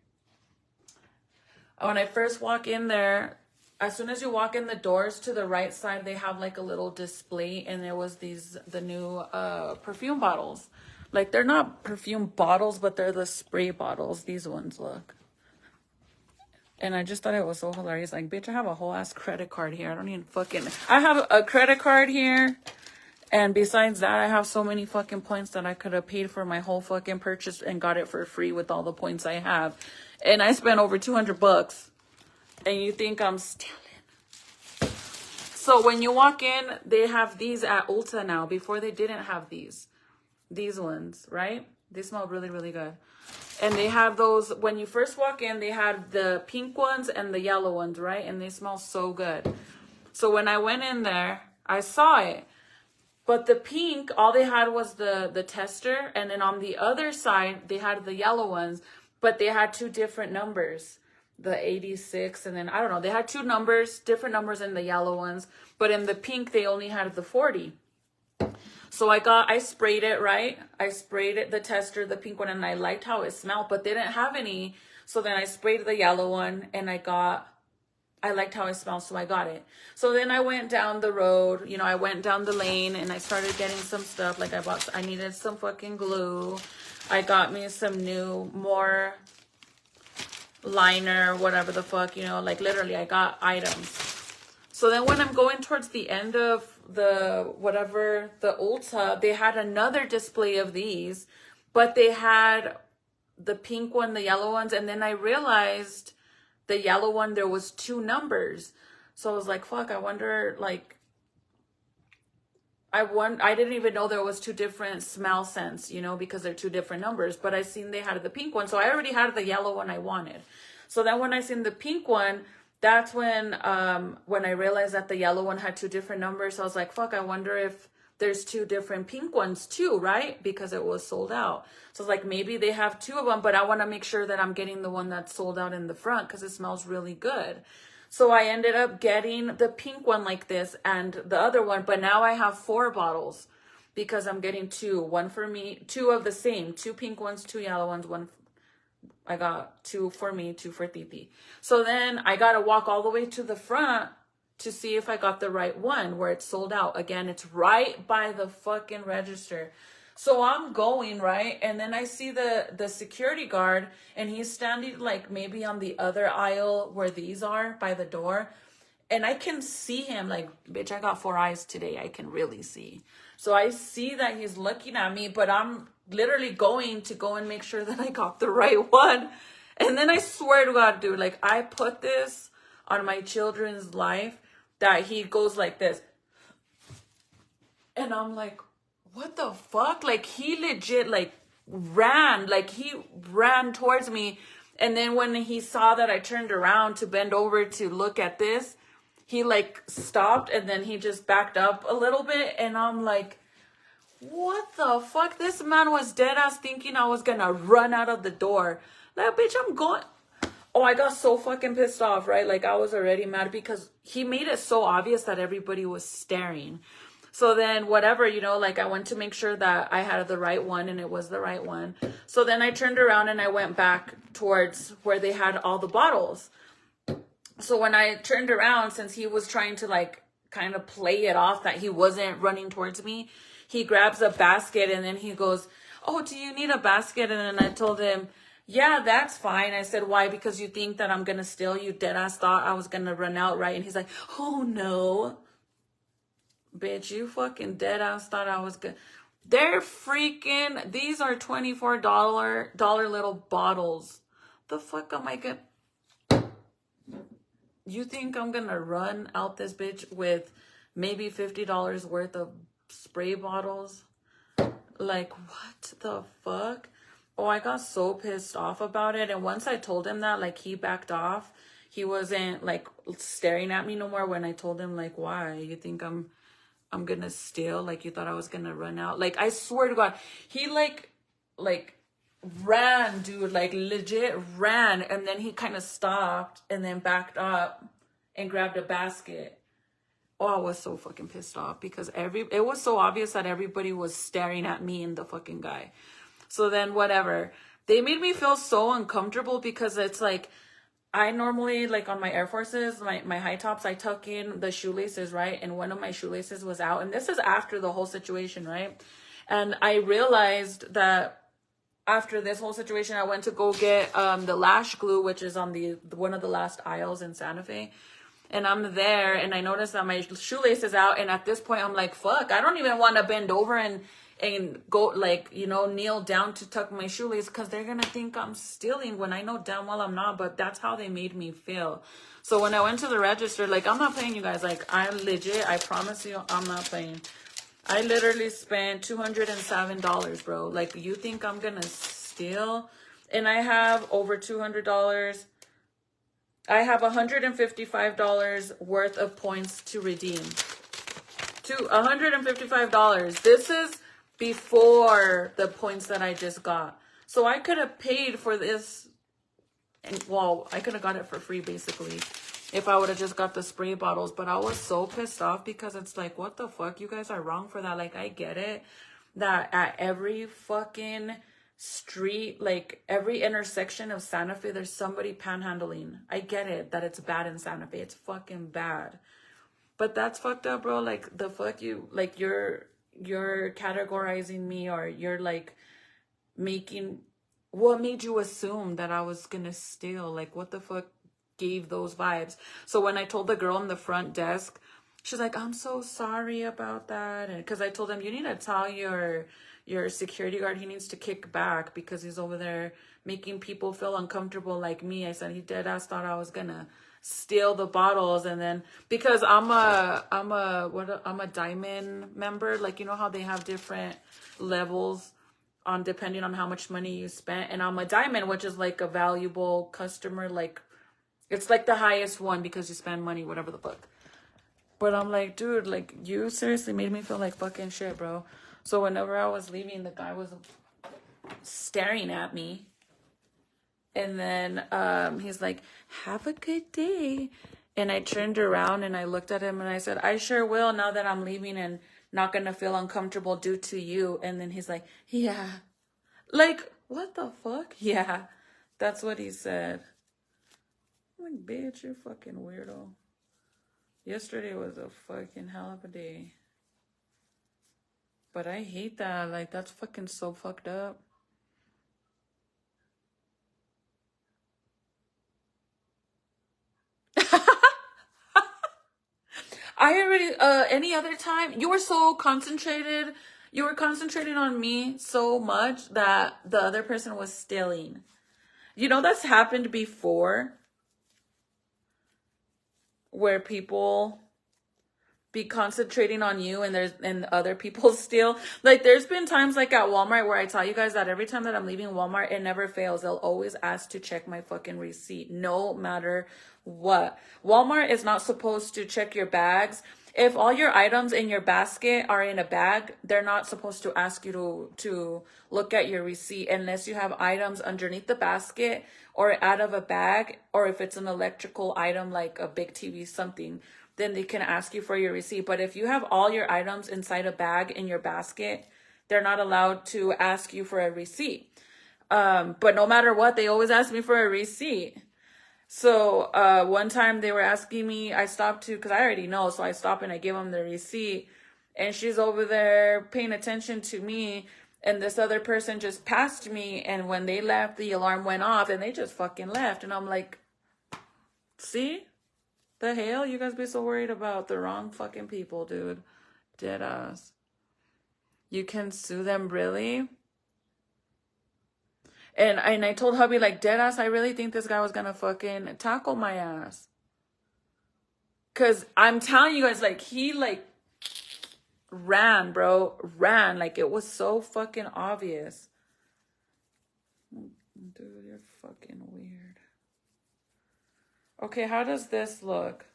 When I first walk in there, as soon as you walk in the doors to the right side, they have like a little display, and there was the new perfume bottles. Like, they're not perfume bottles, but they're the spray bottles. These ones, look. And I just thought it was so hilarious. Like, bitch, I have a whole ass credit card here. I don't even I have a credit card here. And besides that, I have so many fucking points that I could have paid for my whole fucking purchase and got it for free with all the points I have. And I spent over $200. And you think I'm stealing. So when you walk in, they have these at Ulta now. Before, they didn't have these ones, right? They smell really, really good. And they have those, when you first walk in, they had the pink ones and the yellow ones, right? And they smell so good. So when I went in there, I saw it. But the pink, all they had was the tester. And then on the other side, they had the yellow ones. But they had two different numbers. The 86, and then, I don't know. They had two numbers, different numbers in the yellow ones. But in the pink, they only had the 40. So I sprayed it, right? I sprayed it, the tester, the pink one, and I liked how it smelled, but they didn't have any. So then I sprayed the yellow one, and I liked how it smelled, so I got it. So then I went down the road, I went down the lane, and I started getting some stuff. Like, I needed some fucking glue. I got me some more liner, whatever the fuck, like literally I got items. So then when I'm going towards the end of the Ulta, they had another display of these, but they had the pink one, the yellow ones, and then I realized the yellow one, there was two numbers. So I was like, fuck, I wonder, like, I didn't even know there was two different smell scents, because they're two different numbers, but I seen they had the pink one. So I already had the yellow one I wanted. So then when I seen the pink one, that's when I realized that the yellow one had two different numbers. So I was like, fuck, I wonder if there's 2 different pink ones too, right? Because it was sold out. So it's like, maybe they have 2 of them, but I want to make sure that I'm getting the one that's sold out in the front because it smells really good. So I ended up getting the pink one like this and the other one, but now I have 4 bottles because I'm getting 2, one for me, 2 of the same, 2 pink ones, 2 yellow ones, one. I got 2 for me, 2 for Titi. So then I got to walk all the way to the front to see if I got the right one where it's sold out. Again, it's right by the fucking register. So I'm going, right? And then I see the security guard and he's standing like maybe on the other aisle where these are by the door. And I can see him like, bitch, I got 4 eyes today. I can really see. So I see that he's looking at me, but I'm literally going to go and make sure that I got the right one. And then I swear to God, dude, like I put this on my children's life that he goes like this. And I'm like, what the fuck? Like he legit like ran towards me. And then when he saw that I turned around to bend over to look at this, he like stopped and then he just backed up a little bit. And I'm like, what the fuck? This man was dead ass thinking I was gonna run out of the door. Like, bitch, I'm going. Oh, I got so fucking pissed off, right? Like I was already mad because he made it so obvious that everybody was staring. So then whatever, you know, like I went to make sure that I had the right one and it was the right one. So then I turned around and I went back towards where they had all the bottles. So when I turned around, since he was trying to like kind of play it off that he wasn't running towards me, he grabs a basket and then he goes, oh, do you need a basket? And then I told him, yeah, that's fine. I said, why? Because you think that I'm going to steal? You dead ass thought I was going to run out, right? And he's like, oh no. Bitch, you fucking dead ass thought I was good. They're freaking, these are $24 little bottles. The fuck am I gonna, you think I'm gonna run out this bitch with maybe $50 worth of spray bottles? Like, what the fuck? Oh, I got so pissed off about it. And once I told him that, like, he backed off. He wasn't, like, staring at me no more when I told him, like, why? You think I'm gonna steal? Like, you thought I was gonna run out? Like, I swear to God, he, like, ran, dude. Like, legit ran. And then he kind of stopped and then backed up and grabbed a basket. Oh, I was so fucking pissed off because it was so obvious that everybody was staring at me and the fucking guy. So then whatever. They made me feel so uncomfortable because it's like, I normally, like on my Air Forces, my high tops, I tuck in the shoelaces, right? And one of my shoelaces was out. And this is after the whole situation, right? And I realized that after this whole situation, I went to go get the lash glue, which is on the one of the last aisles in Santa Fe. And I'm there and I noticed that my shoelace is out. And at this point, I'm like, fuck, I don't even want to bend over and go, like, you know, kneel down to tuck my shoelace because they're going to think I'm stealing when I know damn well I'm not. But that's how they made me feel. So when I went to the register, like, I'm not playing, you guys. Like, I'm legit. I promise you, I'm not playing. I literally spent $207, bro. Like, you think I'm going to steal? And I have over $200. I have $155 worth of points to redeem. $155. This is before the points that I just got. So I could have paid for this. And, well, I could have got it for free, basically, if I would have just got the spray bottles. But I was so pissed off because it's like, what the fuck? You guys are wrong for that. Like, I get it that at every fucking street, like every intersection of Santa Fe, there's somebody panhandling. I get it that it's bad in Santa Fe. It's fucking bad. But that's fucked up, bro. Like, the fuck you, like, you're categorizing me, or you're like making, what made you assume that I was gonna steal? Like, what the fuck gave those vibes? So when I told the girl in the front desk, she's like, I'm so sorry about that. And because I told him, you need to tell your security guard he needs to kick back because he's over there making people feel uncomfortable like me. I said, he dead ass thought I was gonna steal the bottles. And then because I'm a diamond member, like, you know how they have different levels on depending on how much money you spent, and I'm a diamond, which is like a valuable customer, like it's like the highest one because you spend money, whatever the fuck. But I'm like, dude, like, you seriously made me feel like fucking shit, bro. So whenever I was leaving, the guy was staring at me. And then he's like, have a good day. And I turned around and I looked at him and I said, I sure will now that I'm leaving and not going to feel uncomfortable due to you. And then he's like, yeah. Like, what the fuck? Yeah. That's what he said. I'm like, bitch, you're fucking weirdo. Yesterday was a fucking hell of a day. But I hate that. Like, that's fucking so fucked up. I already, any other time, you were so concentrated. You were concentrating on me so much that the other person was stealing. You know, that's happened before where people be concentrating on you and other people steal. Like, there's been times like at Walmart where I tell you guys that every time that I'm leaving Walmart, it never fails. They'll always ask to check my fucking receipt, no matter what. Walmart is not supposed to check your bags. If all your items in your basket are in a bag, they're not supposed to ask you to look at your receipt unless you have items underneath the basket or out of a bag, or if it's an electrical item like a big TV, something, then they can ask you for your receipt. But if you have all your items inside a bag in your basket, they're not allowed to ask you for a receipt. But no matter what, they always ask me for a receipt. So one time they were asking me, I stopped to, because I already know, so I stopped and I gave them the receipt. And she's over there paying attention to me. And this other person just passed me. And when they left, the alarm went off and they just fucking left. And I'm like, see? The hell? You guys be so worried about the wrong fucking people, dude. Dead ass. You can sue them, really? And I told hubby, like, dead ass, I really think this guy was gonna fucking tackle my ass. Cause I'm telling you guys, like, he like ran, bro. Ran. Like, it was so fucking obvious. Dude, you're fucking weird. Okay, how does this look?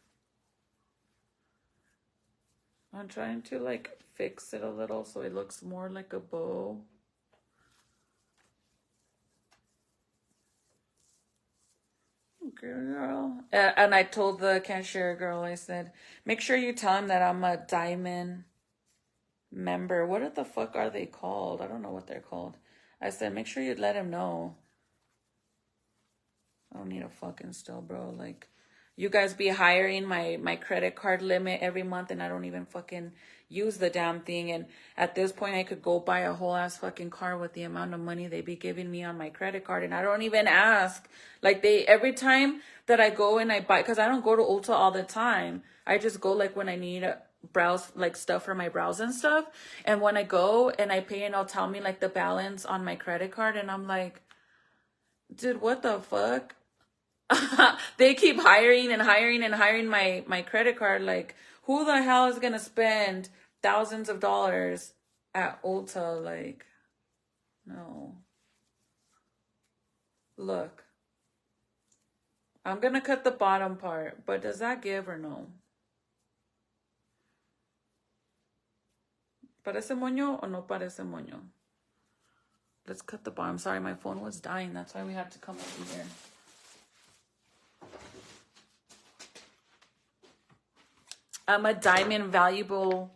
I'm trying to like fix it a little so it looks more like a bow. Girl. And I told the cashier girl, I said, make sure you tell him that I'm a diamond member. What the fuck are they called? I don't know what they're called. I said, make sure you let him know. I don't need a fucking still, bro. Like, you guys be hiring my credit card limit every month and I don't even fucking use the damn thing. And at this point, I could go buy a whole ass fucking car with the amount of money they be giving me on my credit card. And I don't even ask. Like, every time that I go and I buy, because I don't go to Ulta all the time. I just go like when I need browse like stuff for my brows and stuff. And when I go and I pay and they'll tell me like the balance on my credit card. And I'm like, dude, what the fuck? They keep hiring and hiring and hiring my credit card. Like, who the hell is gonna spend thousands of dollars at Ulta? Like, no. Look, I'm gonna cut the bottom part, but does that give or no? ¿Parece moño o no parece moño? Let's cut the bottom. Sorry, my phone was dying. That's why we had to come over here. I'm a diamond valuable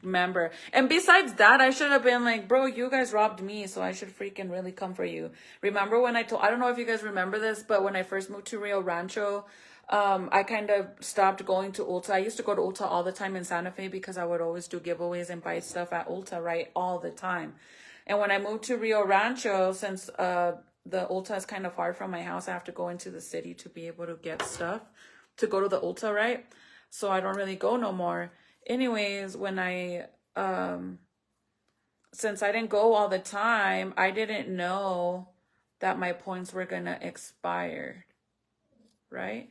member. And besides that, I should have been like, bro, you guys robbed me, so I should freaking really come for you. Remember when I don't know if you guys remember this, but when I first moved to Rio Rancho, I kind of stopped going to Ulta. I used to go to Ulta all the time in Santa Fe because I would always do giveaways and buy stuff at Ulta, right? All the time. And when I moved to Rio Rancho, since the Ulta is kind of far from my house, I have to go into the city to be able to get stuff, to go to the Ulta, right? So I don't really go no more. Anyways, when since I didn't go all the time, I didn't know that my points were gonna expire, right?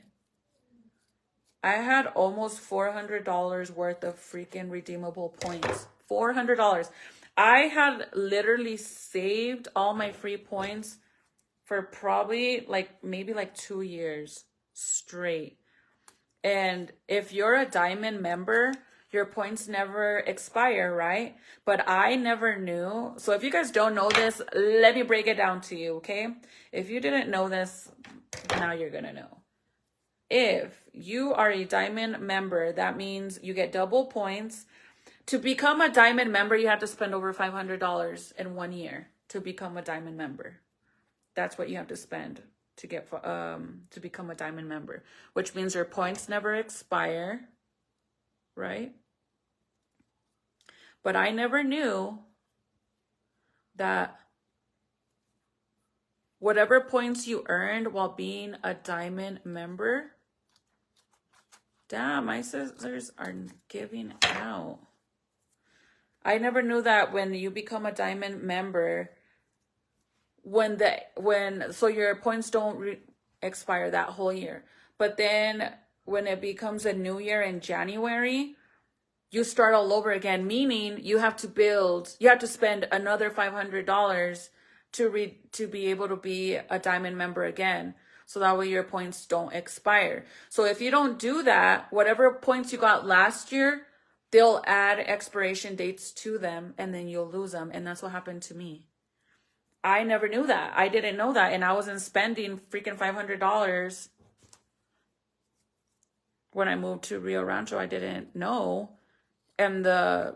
I had almost $400 worth of freaking redeemable points. $400. I had literally saved all my free points for probably maybe 2 years straight. And if you're a diamond member, your points never expire, right? But I never knew. So if you guys don't know this, let me break it down to you, okay? If you didn't know this, now you're gonna know. If you are a diamond member, that means you get double points. To become a diamond member, you have to spend over $500 in 1 year to become a diamond member. That's what you have to spend to get to become a diamond member, which means your points never expire, right? But I never knew that whatever points you earned while being a diamond member, damn, my scissors are giving out. I never knew that when you become a diamond member, so your points don't expire that whole year. But then when it becomes a new year in January, you start all over again, meaning you have to spend another $500 to be able to be a diamond member again. So that way your points don't expire. So if you don't do that, whatever points you got last year, they'll add expiration dates to them and then you'll lose them. And that's what happened to me. I never knew that. I didn't know that. And I wasn't spending freaking $500 when I moved to Rio Rancho. I didn't know. And the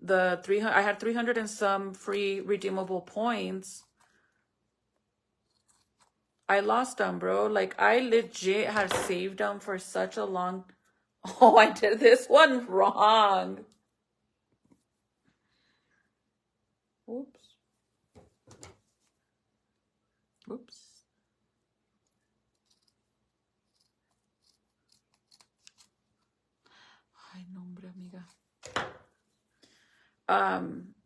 300, I had 300 and some free redeemable points. I lost them, bro. Like, I legit had saved them for such a long... Oh, I did this one wrong. Oops. Oops. Ay, nombre, amiga.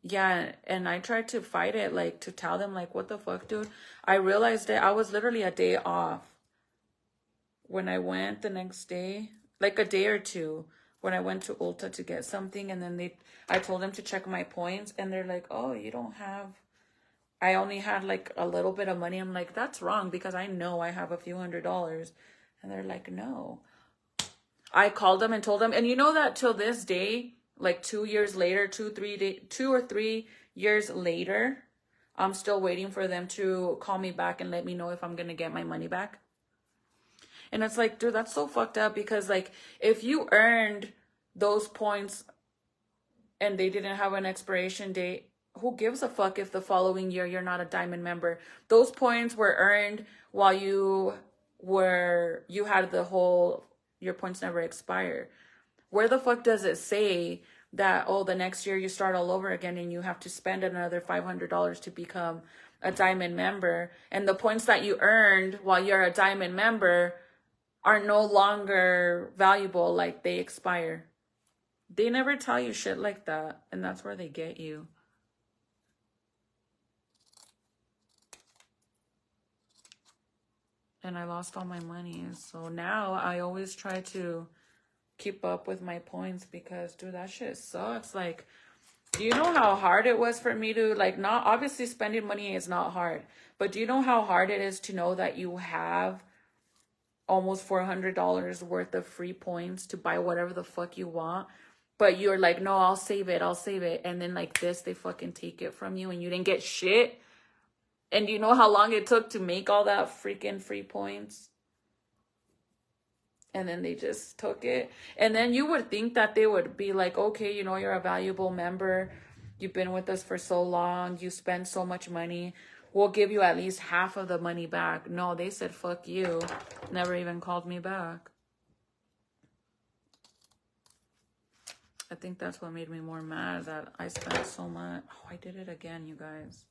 Yeah, and I tried to fight it, like, to tell them, like, what the fuck, dude? I realized that I was literally a day off when I went the next day, like a day or two, when I went to Ulta to get something, and then I told them to check my points, and they're like, oh, you don't have... I only had like a little bit of money. I'm like, that's wrong because I know I have a few $100s. And they're like, no. I called them and told them. And you know that till this day, like 2 years later, 2 or 3 years later, I'm still waiting for them to call me back and let me know if I'm going to get my money back. And it's like, dude, that's so fucked up because like if you earned those points and they didn't have an expiration date, who gives a fuck if the following year you're not a diamond member? Those points were earned while you had your points never expire. Where the fuck does it say that, oh, the next year you start all over again and you have to spend another $500 to become a diamond member, and the points that you earned while you're a diamond member are no longer valuable, like they expire? They never tell you shit like that, and that's where they get you. And I lost all my money. So now I always try to keep up with my points because, dude, that shit sucks. Like, do you know how hard it was for me to, like, not, obviously spending money is not hard, but do you know how hard it is to know that you have almost $400 worth of free points to buy whatever the fuck you want? But you're like, no, I'll save it. And then like this, they fucking take it from you and you didn't get shit. And do you know how long it took to make all that freaking free points? And then they just took it. And then you would think that they would be like, okay, you know, you're a valuable member. You've been with us for so long. You spend so much money. We'll give you at least half of the money back. No, they said, fuck you. Never even called me back. I think that's what made me more mad, that I spent so much. Oh, I did it again, you guys.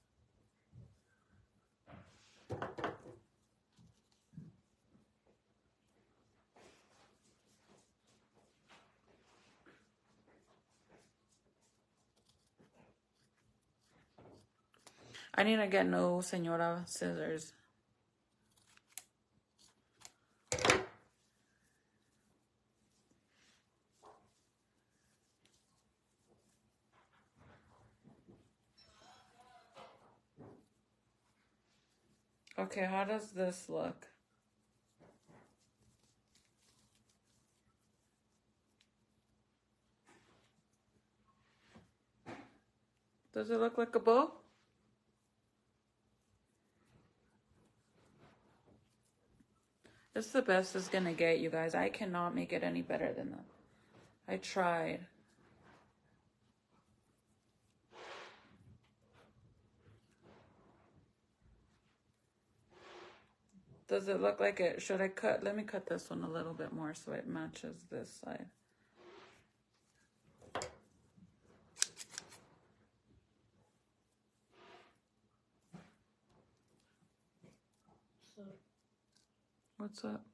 I need to get no Señora scissors. Okay, how does this look? Does it look like a bow? It's the best it's gonna get, you guys. I cannot make it any better than that. I tried. Does it look like it? Should I cut? Let me cut this one a little bit more so it matches this side. What's up?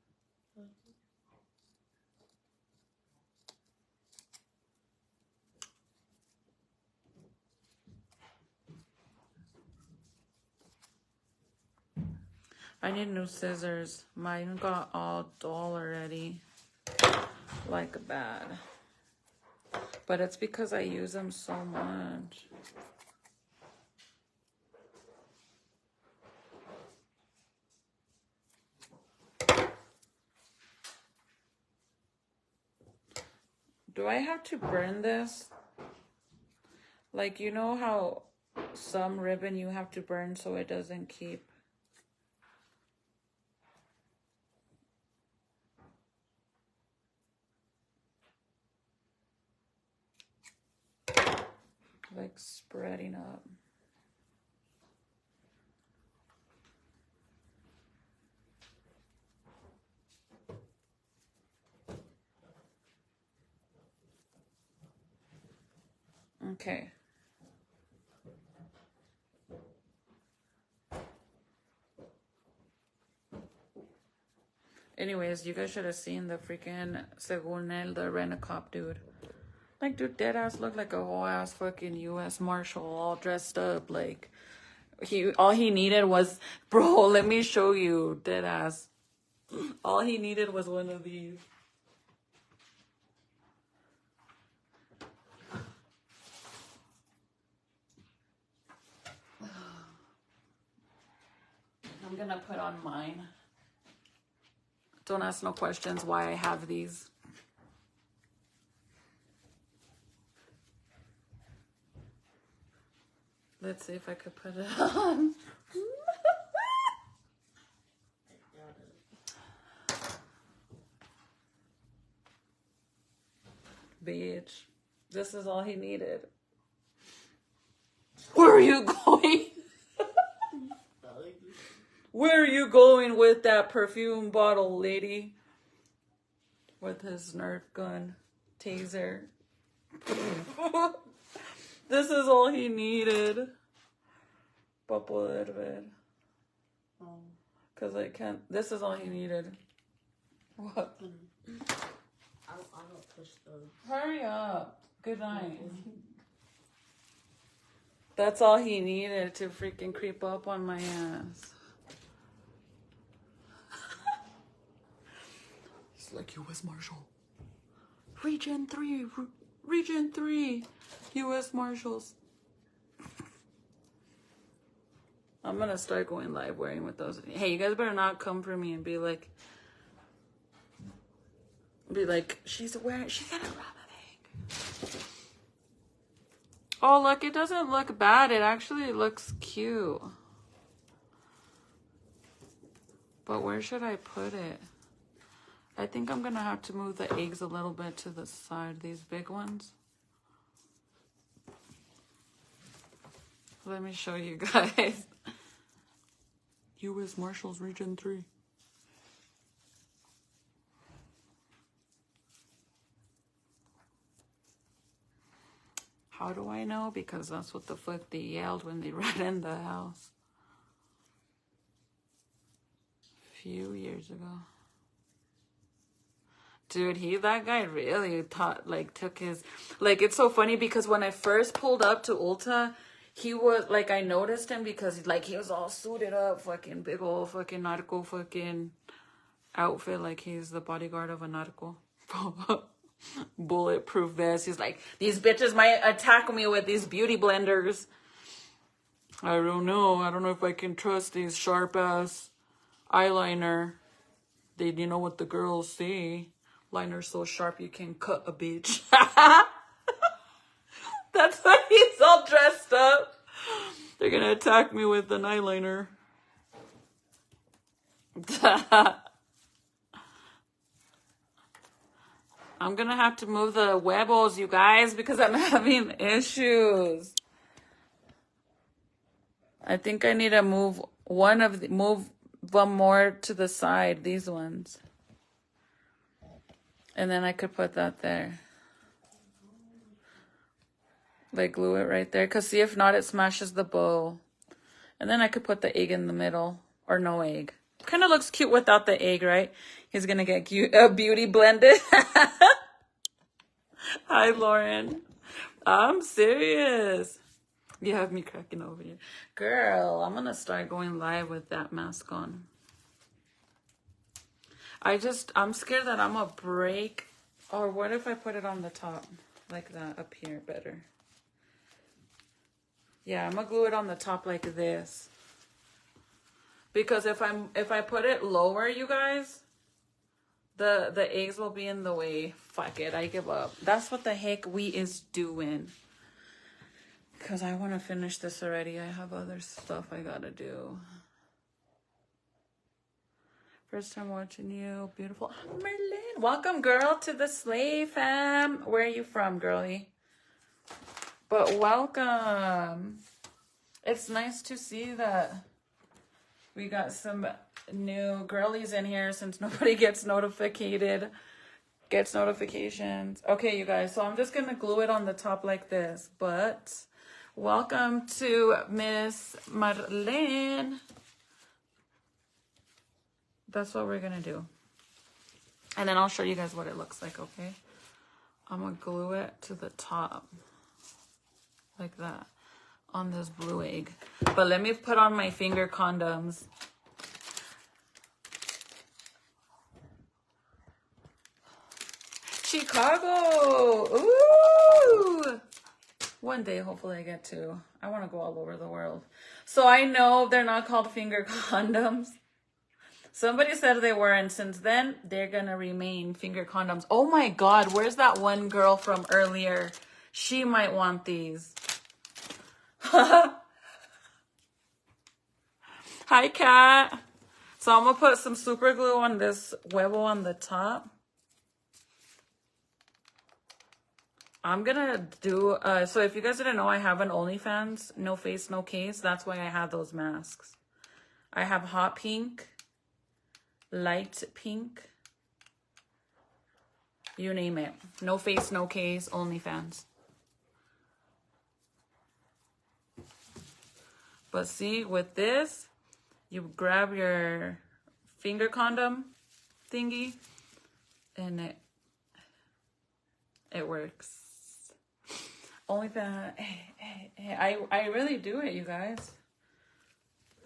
I need new scissors. Mine got all dull already. Like bad. But it's because I use them so much. Do I have to burn this? Like, you know how some ribbon you have to burn so it doesn't keep? Like spreading up. Okay. Anyways, you guys should have seen the freaking según él, the rent-a-cop dude. Like, dude, dead ass looked like a whole ass fucking U.S. Marshal all dressed up. Like, all he needed was, bro, let me show you, dead ass. All he needed was one of these. I'm gonna put on mine. Don't ask no questions why I have these. Let's see if I could put it on. Bitch. This is all he needed. Where are you going? Where are you going with that perfume bottle, lady? With his Nerf gun, taser. This is all he needed. Pa poder ver. Because I can't. This is all he needed. What? I don't push those. Hurry up. Good night. That's all he needed to freaking creep up on my ass. He's like, U.S. Marshal. Region 3. Region 3. U.S. Marshals. I'm gonna start going live wearing with those. Hey, you guys better not come for me and be like, she's gonna rob a bank. Oh, look, it doesn't look bad. It actually looks cute. But where should I put it? I think I'm gonna have to move the eggs a little bit to the side, these big ones. Let me show you guys. U.S. Marshals Region 3. How do I know? Because that's what the fuck they yelled when they ran in the house. A few years ago. Dude, that guy really took his, it's so funny because when I first pulled up to Ulta, he was, I noticed him because, he was all suited up, fucking big old fucking narco fucking outfit, like he's the bodyguard of a narco. Bulletproof vest. He's like, these bitches might attack me with these beauty blenders. I don't know. I don't know if I can trust these sharp-ass eyeliner. You know what the girls say. Liner's so sharp you can cut a bitch. That's why he's all dressed up. They're gonna attack me with an eyeliner. I'm gonna have to move the huevos, you guys, because I'm having issues. I think I need to move move one more to the side, these ones. And then I could put that there. Like glue it right there. Because see, if not, it smashes the bow. And then I could put the egg in the middle. Or no egg. Kind of looks cute without the egg, right? He's going to get beauty blended. Hi, Lauren. I'm serious. You have me cracking over you. Girl, I'm going to start going live with that mask on. I'm scared that I'm going to break. Or what if I put it on the top? Like that, up here, better. Yeah, I'm going to glue it on the top like this. Because if I put it lower, you guys, the eggs will be in the way. Fuck it, I give up. That's what the heck we is doing. Because I want to finish this already. I have other stuff I got to do. First time watching you. Beautiful. Merlin. Welcome, girl, to the Slay fam. Where are you from, girlie? But welcome. It's nice to see that we got some new girlies in here since nobody gets notifications. Okay, you guys, so I'm just going to glue it on the top like this. But welcome to Miss Marlene. That's what we're going to do. And then I'll show you guys what it looks like, okay? I'm going to glue it to the top. Like that. On this blue egg. But let me put on my finger condoms. Chicago! Ooh! One day, hopefully I get to. I want to go all over the world. So I know they're not called finger condoms. Somebody said they were, and since then, they're going to remain finger condoms. Oh my God, where's that one girl from earlier? She might want these. Hi, Kat. So I'm going to put some super glue on this huevo on the top. I'm going to do, so if you guys didn't know, I have an OnlyFans, no face, no case. That's why I have those masks. I have hot pink, light pink, you name it. No face, no case, OnlyFans. But see, with this, you grab your finger condom thingy, and it works. OnlyFans, I really do it, you guys.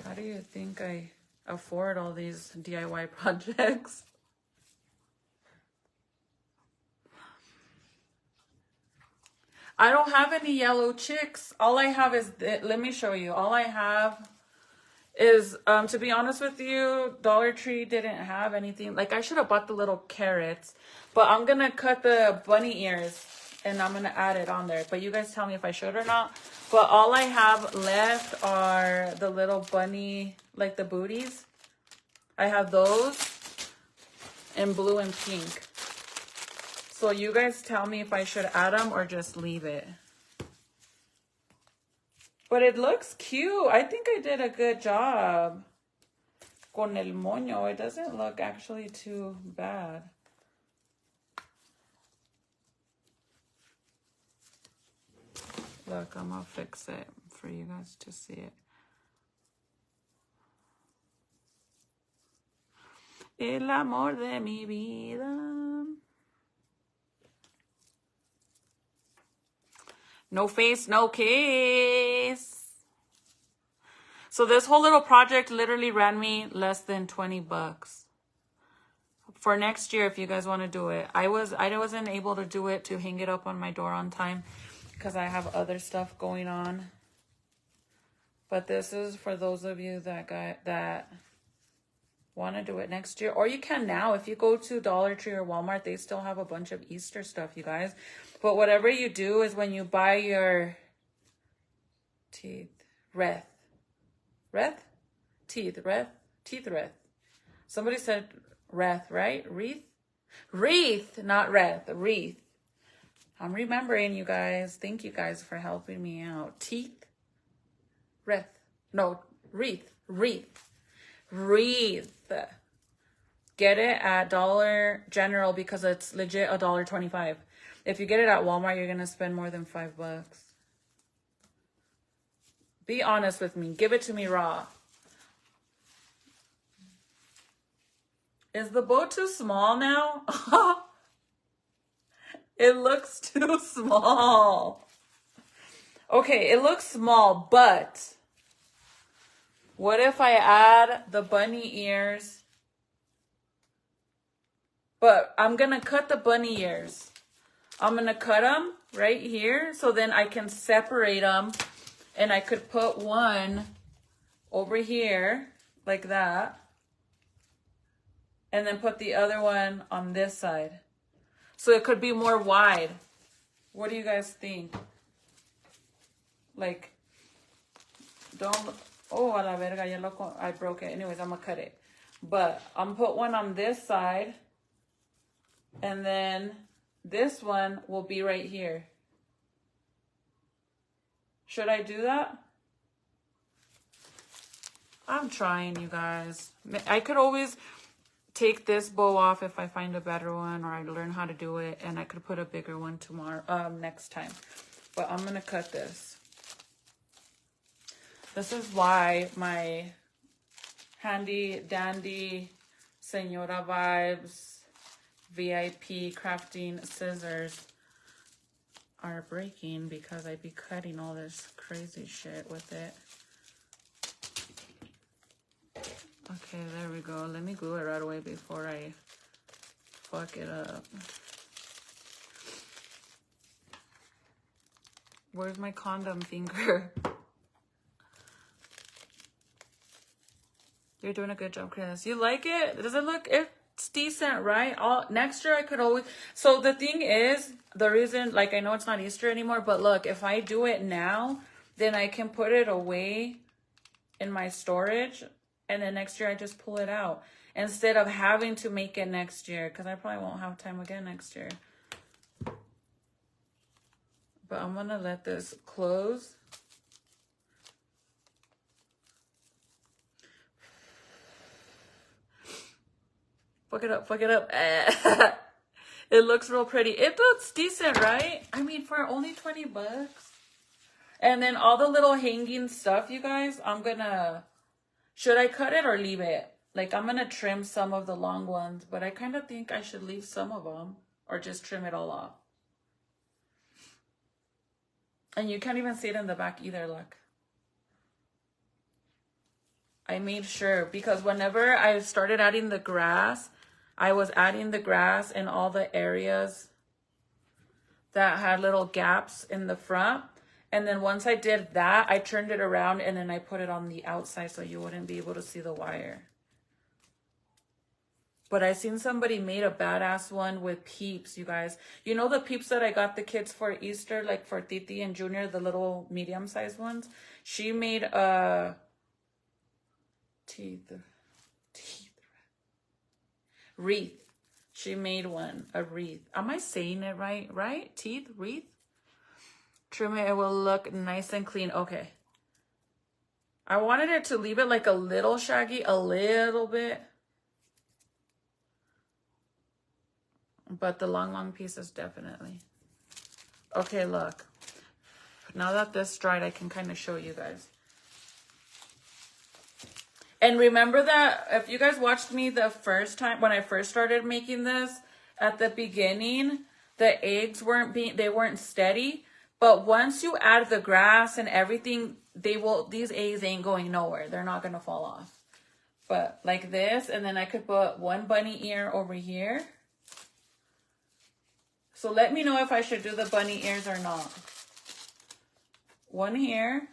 How do you think I afford all these DIY projects? I don't have any yellow chicks. All I have is, let me show you. All I have is, to be honest with you, Dollar Tree didn't have anything. Like, I should have bought the little carrots. But I'm going to cut the bunny ears and I'm going to add it on there. But you guys tell me if I should or not. But all I have left are the little bunny, like the booties. I have those in blue and pink. So you guys tell me if I should add them or just leave it. But it looks cute. I think I did a good job. Con el moño. It doesn't look actually too bad. Look, I'm gonna fix it for you guys to see it. El amor de mi vida. No face, no case. So this whole little project literally ran me less than 20 bucks. For next year, if you guys want to do it. I wasn't able to do it to hang it up on my door on time because I have other stuff going on. But this is for those of you that want to do it next year. Or you can now. If you go to Dollar Tree or Walmart, they still have a bunch of Easter stuff, you guys. But whatever you do is when you buy your Teeth. Wreath. Wreath? Teeth. Wreath. Teeth wreath. Somebody said wreath, right? Wreath? Wreath, not wreath. Wreath. I'm remembering, you guys. Thank you guys for helping me out. Teeth. Wreath. No, wreath. Wreath. Wreath. Get it at Dollar General because it's legit $1.25. If you get it at Walmart, you're gonna spend more than $5. Be honest with me. Give it to me raw. Is the bow too small now? It looks too small. Okay, it looks small, but what if I add the bunny ears? But I'm going to cut the bunny ears. I'm going to cut them right here so then I can separate them. And I could put one over here like that. And then put the other one on this side. So it could be more wide. What do you guys think? Like, don't, oh, a la verga, ya loco, I broke it. Anyways, I'm going to cut it. But I'm put one on this side. And then this one will be right here. Should I do that? I'm trying, you guys. I could always take this bow off if I find a better one or I learn how to do it. And I could put a bigger one tomorrow, next time. But I'm going to cut this. This is why my handy dandy Senora Vibes VIP crafting scissors are breaking because I be cutting all this crazy shit with it. Okay, there we go. Let me glue it right away before I fuck it up. Where's my condom finger? You're doing a good job, Chris. You like it? Does it look... It's decent, right? Next year I could always... So the thing is, the reason... Like, I know it's not Easter anymore, but look, if I do it now, then I can put it away in my storage. And then next year I just pull it out. Instead of having to make it next year. Because I probably won't have time again next year. But I'm going to let this close. Fuck it up, fuck it up. It looks real pretty. It looks decent, right? I mean, for only 20 bucks. And then all the little hanging stuff, you guys, I'm gonna... Should I cut it or leave it? Like, I'm gonna trim some of the long ones, but I kind of think I should leave some of them. Or just trim it all off. And you can't even see it in the back either, look. I made sure, because whenever I started adding the grass, I was adding the grass in all the areas that had little gaps in the front. And then once I did that, I turned it around and then I put it on the outside so you wouldn't be able to see the wire. But I seen somebody made a badass one with peeps, you guys. You know the peeps that I got the kids for Easter, like for Titi and Junior, the little medium-sized ones? She made a... Wreath. She made one, a wreath. Am I saying it right? Right? Teeth, wreath. Trim it, it will look nice and clean. Okay. I wanted it to leave it like a little shaggy, a little bit. But the long pieces definitely. Okay, look. Now that this dried, I can kind of show you guys. And remember that if you guys watched me the first time, when I first started making this, at the beginning, the eggs weren't steady. But once you add the grass and everything, these eggs ain't going nowhere. They're not going to fall off. But like this, and then I could put one bunny ear over here. So let me know if I should do the bunny ears or not. One here.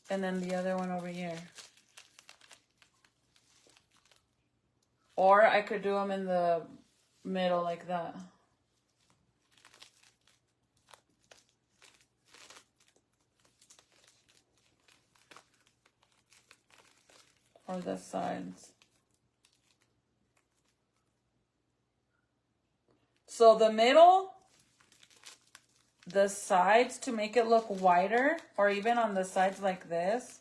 And then the other one over here. Or I could do them in the middle like that. or the sides. So the middle, the sides to make it look wider, or even on the sides like this.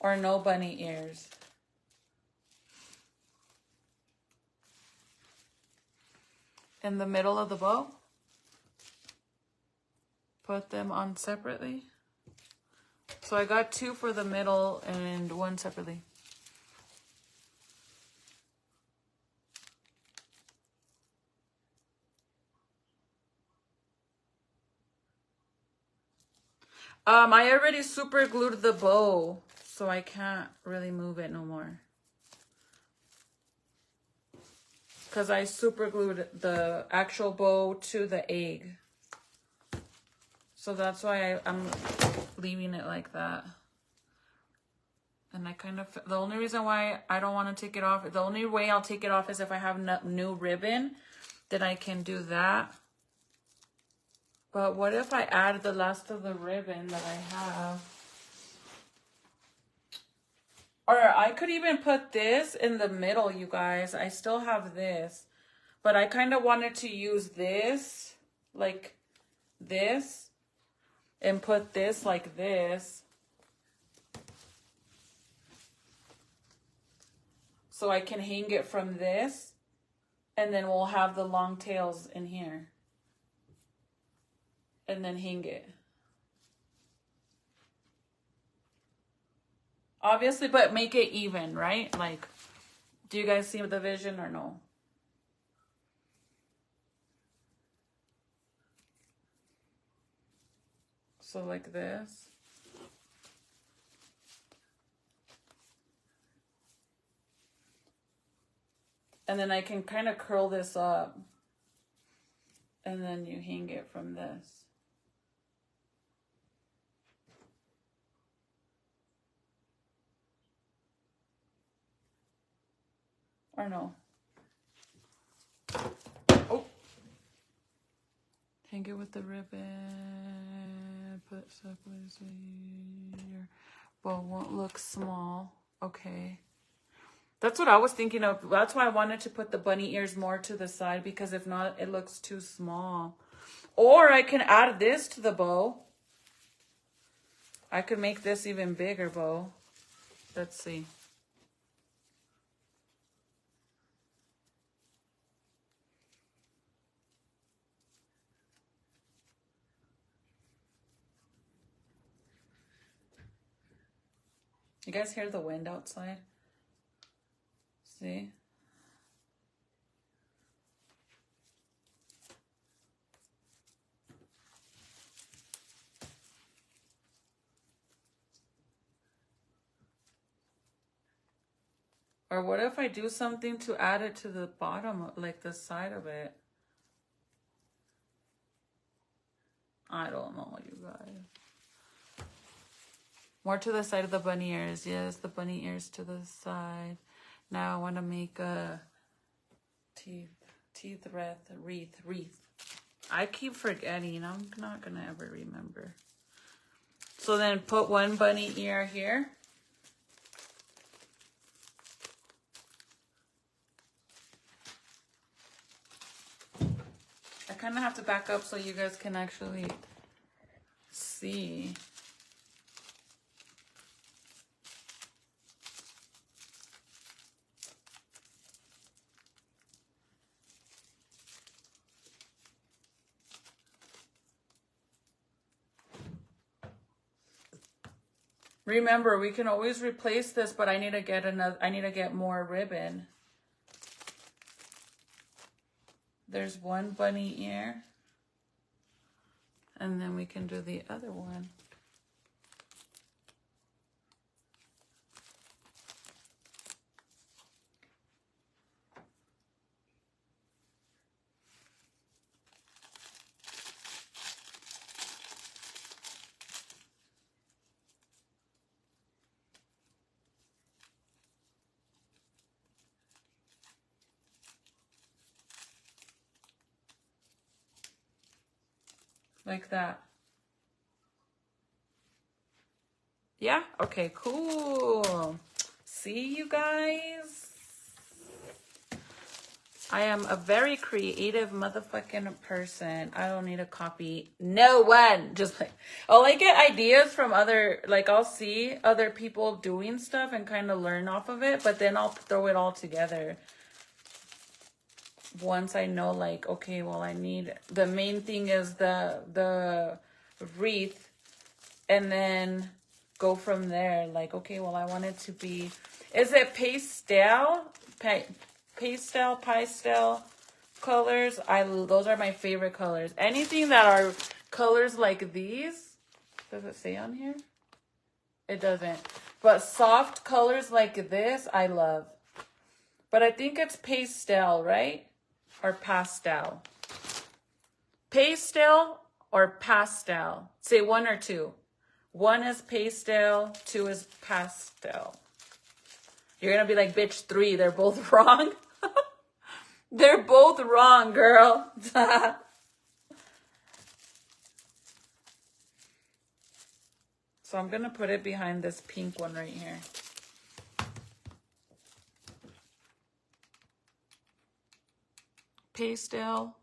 Or no bunny ears. In the middle of the bow. Put them on separately. So I got 2 for the middle and 1 separately. I already super glued the bow, so I can't really move it no more. Because I super glued the actual bow to the egg. So that's why I'm leaving it like that. And I kind of, the only reason why I don't want to take it off, the only way I'll take it off is if I have new ribbon, then I can do that. But what if I add the last of the ribbon that I have? Or I could even put this in the middle, you guys. I still have this. But I kind of wanted to use this, like this, and put this like this. So I can hang it from this, and then we'll have the long tails in here. And then hang it. Obviously, but make it even, right? Like, do you guys see the vision or no? So like this. And then I can kind of curl this up. And then you hang it from this. Or no. Oh. Hang it with the ribbon. Put stuff here. Bow won't look small. Okay. That's what I was thinking of. That's why I wanted to put the bunny ears more to the side, because if not, it looks too small. Or I can add this to the bow. I could make this even bigger bow. Let's see. You guys hear the wind outside? See? Or what if I do something to add it to the bottom, like the side of it? I don't know, you guys. More to the side of the bunny ears. Yes, the bunny ears to the side. Now I want to make a wreath. I keep forgetting. I'm not going to ever remember. So then put one bunny ear here. I kind of have to back up so you guys can actually see. Remember, we can always replace this, but I need to get more ribbon. There's one bunny ear. And then we can do the other one. Like that. Yeah? Okay, cool. See, you guys? I am a very creative motherfucking person. I don't need to copy no one. Just like, I'll like get ideas from other, like I'll see other people doing stuff and kind of learn off of it, but then I'll throw it all together. Once I know, like, okay, well, I need, the main thing is the wreath, and then go from there. Like, okay, well, I want it to be, is it pastel colors? Those are my favorite colors. Anything that are colors like these, does it say on here? It doesn't. But soft colors like this, I love. But I think it's pastel, right? Or pastel. Pastel or pastel? Say one or two. One is pastel, two is pastel. You're gonna be like, bitch, three. They're both wrong. They're both wrong, girl. So I'm gonna put it behind this pink one right here. Pastel.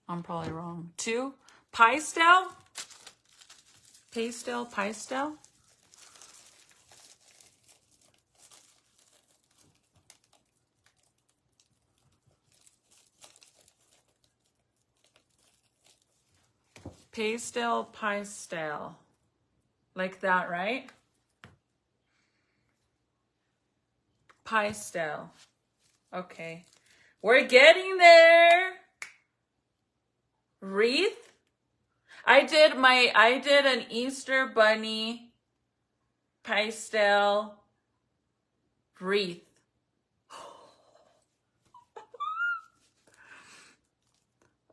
I'm probably wrong. Two. Pastel. Pastel. Like that, right? Pastel. Okay. We're getting there. Wreath. I did an Easter bunny pastel wreath.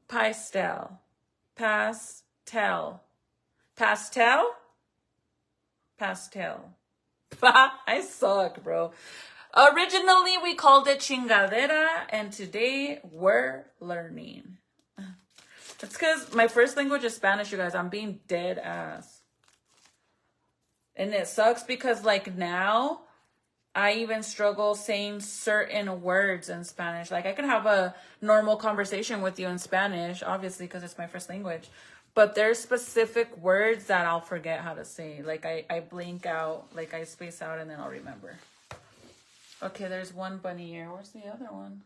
Pastel. I suck, bro. Originally, we called it chingadera, and today we're learning. It's because my first language is Spanish, you guys. I'm being dead ass. And it sucks because, like, now I even struggle saying certain words in Spanish. Like, I can have a normal conversation with you in Spanish, obviously, because it's my first language. But there's specific words that I'll forget how to say. Like, I blink out, like, I space out, and then I'll remember. Okay, there's one bunny here. Where's the other one?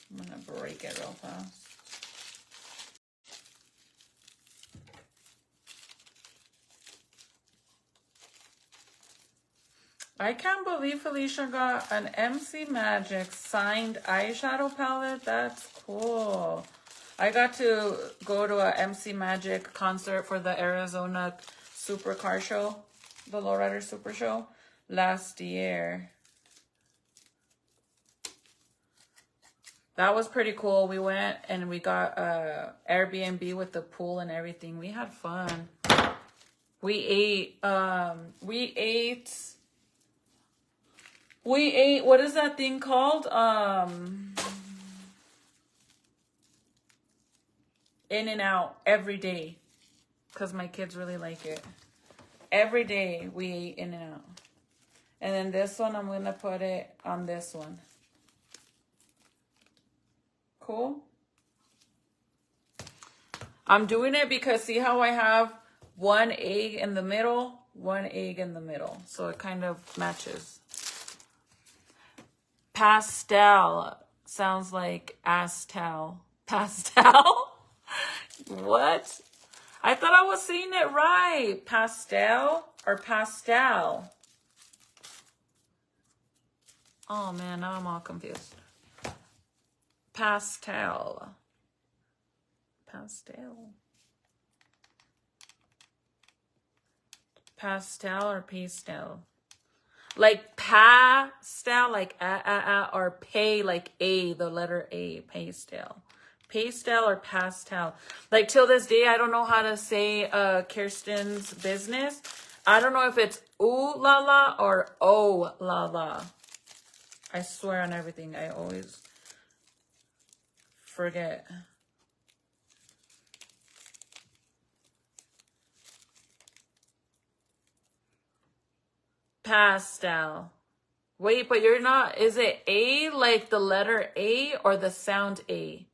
I'm gonna break it real fast. I can't believe Felicia got an MC Magic signed eyeshadow palette. That's cool. I got to go to a MC Magic concert for the Arizona Supercar Show, the Lowrider Super Show, last year. That was pretty cool. We went and we got a Airbnb with the pool and everything. We had fun. We ate, what is that thing called? In-N-Out every day. Because my kids really like it. Every day we ate In-N-Out. And then this one, I'm going to put it on this one. Cool. I'm doing it because see how I have one egg in the middle, one egg in the middle. So it kind of matches. Pastel sounds like Astel. Pastel? What? I thought I was saying it right. Pastel or pastel? Oh man, now I'm all confused. Pastel. Pastel or pastel? Like pastel, like or pay, like A, the letter A, pastel. Pastel or pastel. Like till this day, I don't know how to say Kirsten's business. I don't know if it's ooh la la or oh la la. I swear on everything. I always forget. Pastel. Wait, but you're not. Is it A like the letter A or the sound A?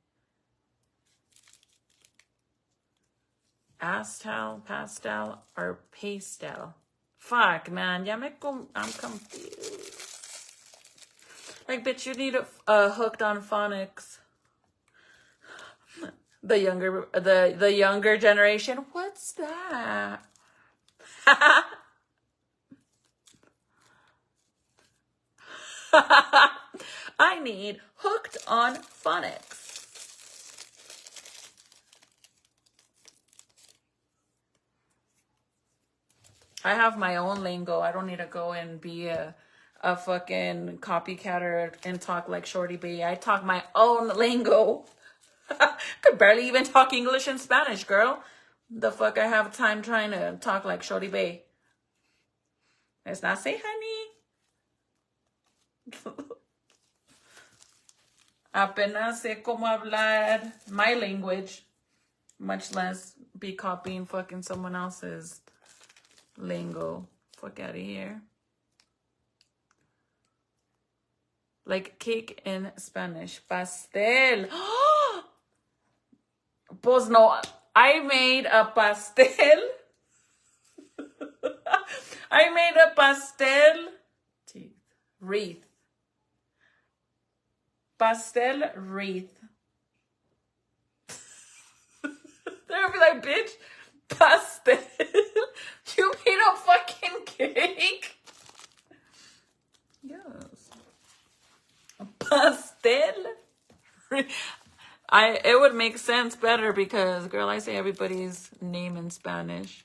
Pastel, or pastel? Fuck, man. I'm confused. Like, bitch, you need hooked on phonics. The younger generation. What's that? I need hooked on phonics. I have my own lingo. I don't need to go and be a fucking copycatter and talk like Shorty B. I talk my own lingo. Could barely even talk English and Spanish, girl. The fuck I have time trying to talk like Shorty B. Let's not say honey. Apenas sé cómo hablar my language, much less be copying fucking someone else's lingo. Fuck out of here. Like cake in Spanish. Pastel. Pues no, I made a pastel. I made a pastel wreath. Pastel wreath. They'll be like, bitch, pastel? You made a fucking cake? Yes. Pastel? It would make sense better because, girl, I say everybody's name in Spanish.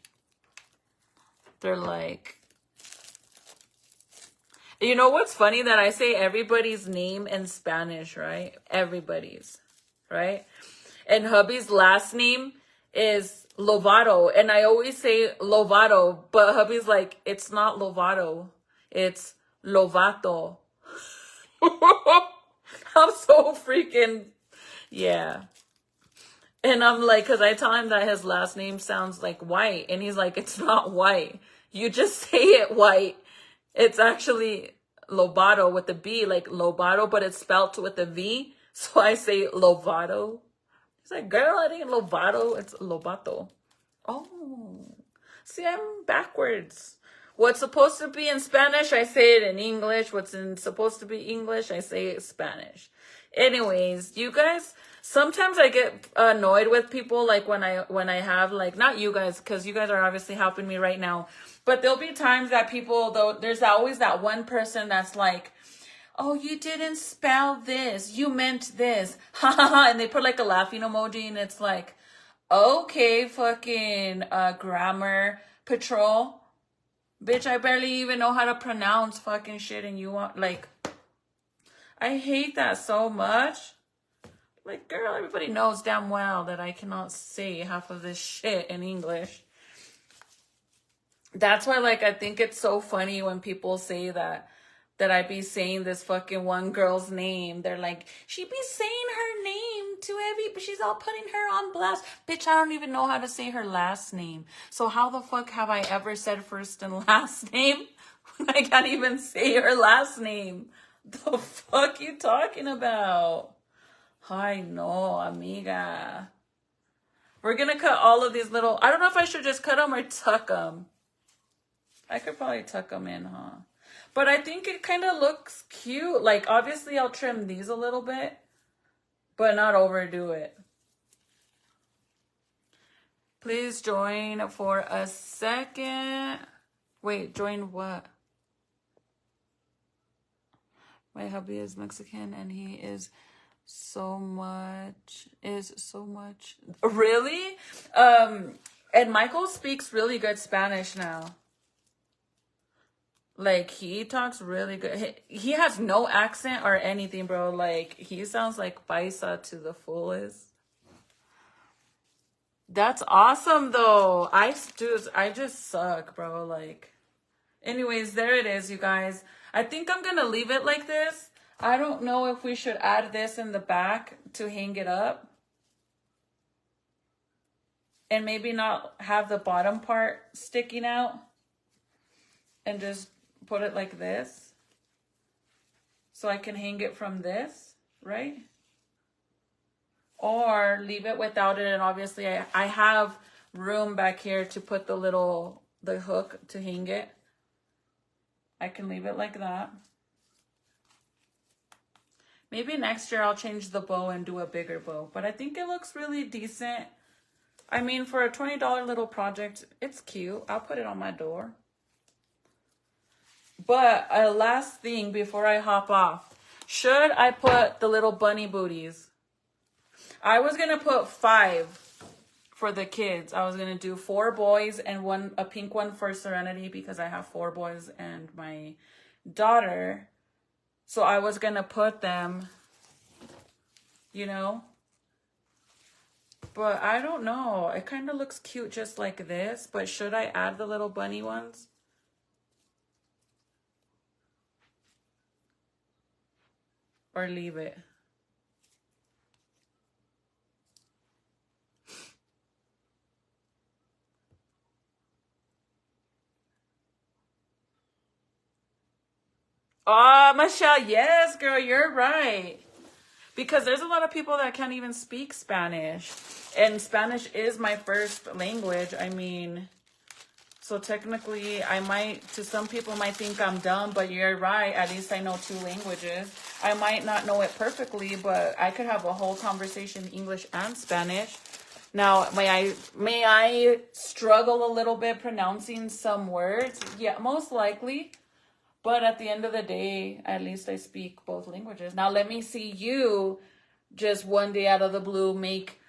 They're like... You know what's funny? That I say everybody's name in Spanish, right? Everybody's, right? And hubby's last name is Lovato. And I always say Lovato, but hubby's like, it's not Lovato. It's Lovato. I'm so freaking, yeah. And I'm like, because I tell him that his last name sounds like white. And he's like, it's not white. You just say it white. It's actually Lovato with a B, like Lovato, but it's spelled with a V. So I say Lovato. He's like, girl, it ain't Lovato. It's Lovato. Oh, see, I'm backwards. What's supposed to be in Spanish, I say it in English. Supposed to be English, I say it Spanish. Anyways, you guys, sometimes I get annoyed with people, like when I have, like, not you guys, because you guys are obviously helping me right now. But there'll be times that people, though, there's always that one person that's like, oh, you didn't spell this. You meant this. Ha ha ha. And they put like a laughing emoji and it's like, okay, fucking grammar patrol. Bitch, I barely even know how to pronounce fucking shit and you want, like, I hate that so much. Like, girl, everybody knows damn well that I cannot say half of this shit in English. That's why, like, I think it's so funny when people say that I be saying this fucking one girl's name. They're like, she be saying her name to but she's all putting her on blast. Bitch, I don't even know how to say her last name. So how the fuck have I ever said first and last name when I can't even say her last name? The fuck you talking about? I know, amiga. We're gonna cut all of these little... I don't know if I should just cut them or tuck them. I could probably tuck them in, huh? But I think it kind of looks cute. Like, obviously, I'll trim these a little bit, but not overdo it. Please join for a second. Wait, join what? My hubby is Mexican, and he is so much. Really? And Michael speaks really good Spanish now. Like, he talks really good. He has no accent or anything, bro. Like, he sounds like paisa to the fullest. That's awesome though. I just suck, bro. Like, anyways, there it is, you guys. I think I'm gonna leave it like this. I don't know if we should add this in the back to hang it up. And maybe not have the bottom part sticking out. And just put it like this. So I can hang it from this, right? Or leave it without it, and obviously I have room back here to put the hook to hang it. I can leave it like that. Maybe next year I'll change the bow and do a bigger bow, but I think it looks really decent. I mean, for a $20 little project, it's cute. I'll put it on my door. But a last thing before I hop off, should I put the little bunny booties? I was going to put 5 for the kids. I was going to do 4 boys and a pink one for Serenity because I have 4 boys and my daughter. So I was going to put them, you know. But I don't know. It kind of looks cute just like this. But should I add the little bunny ones? Or leave it? Oh, Michelle, yes, girl, you're right. Because there's a lot of people that can't even speak Spanish. And Spanish is my first language. I mean, so technically to some people might think I'm dumb, but you're right. At least I know 2 languages. I might not know it perfectly, but I could have a whole conversation in English and Spanish. Now, may I struggle a little bit pronouncing some words? Yeah, most likely. But at the end of the day, at least I speak both languages. Now, let me see you just one day out of the blue make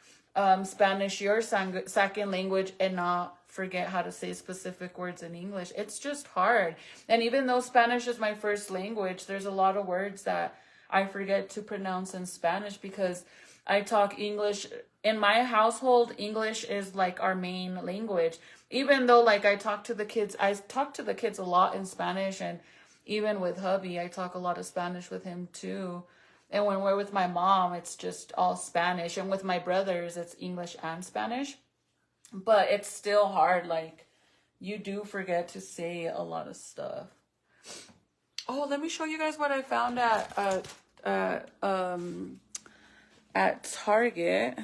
Spanish your second language and not forget how to say specific words in English. It's just hard. And even though Spanish is my first language, there's a lot of words that I forget to pronounce in Spanish because I talk English. In my household, English is like our main language. Even though like I talk to the kids a lot in Spanish, and even with hubby, I talk a lot of Spanish with him too. And when we're with my mom, it's just all Spanish. And with my brothers, it's English and Spanish. But it's still hard. Like, you do forget to say a lot of stuff. Oh, let me show you guys what I found at Target.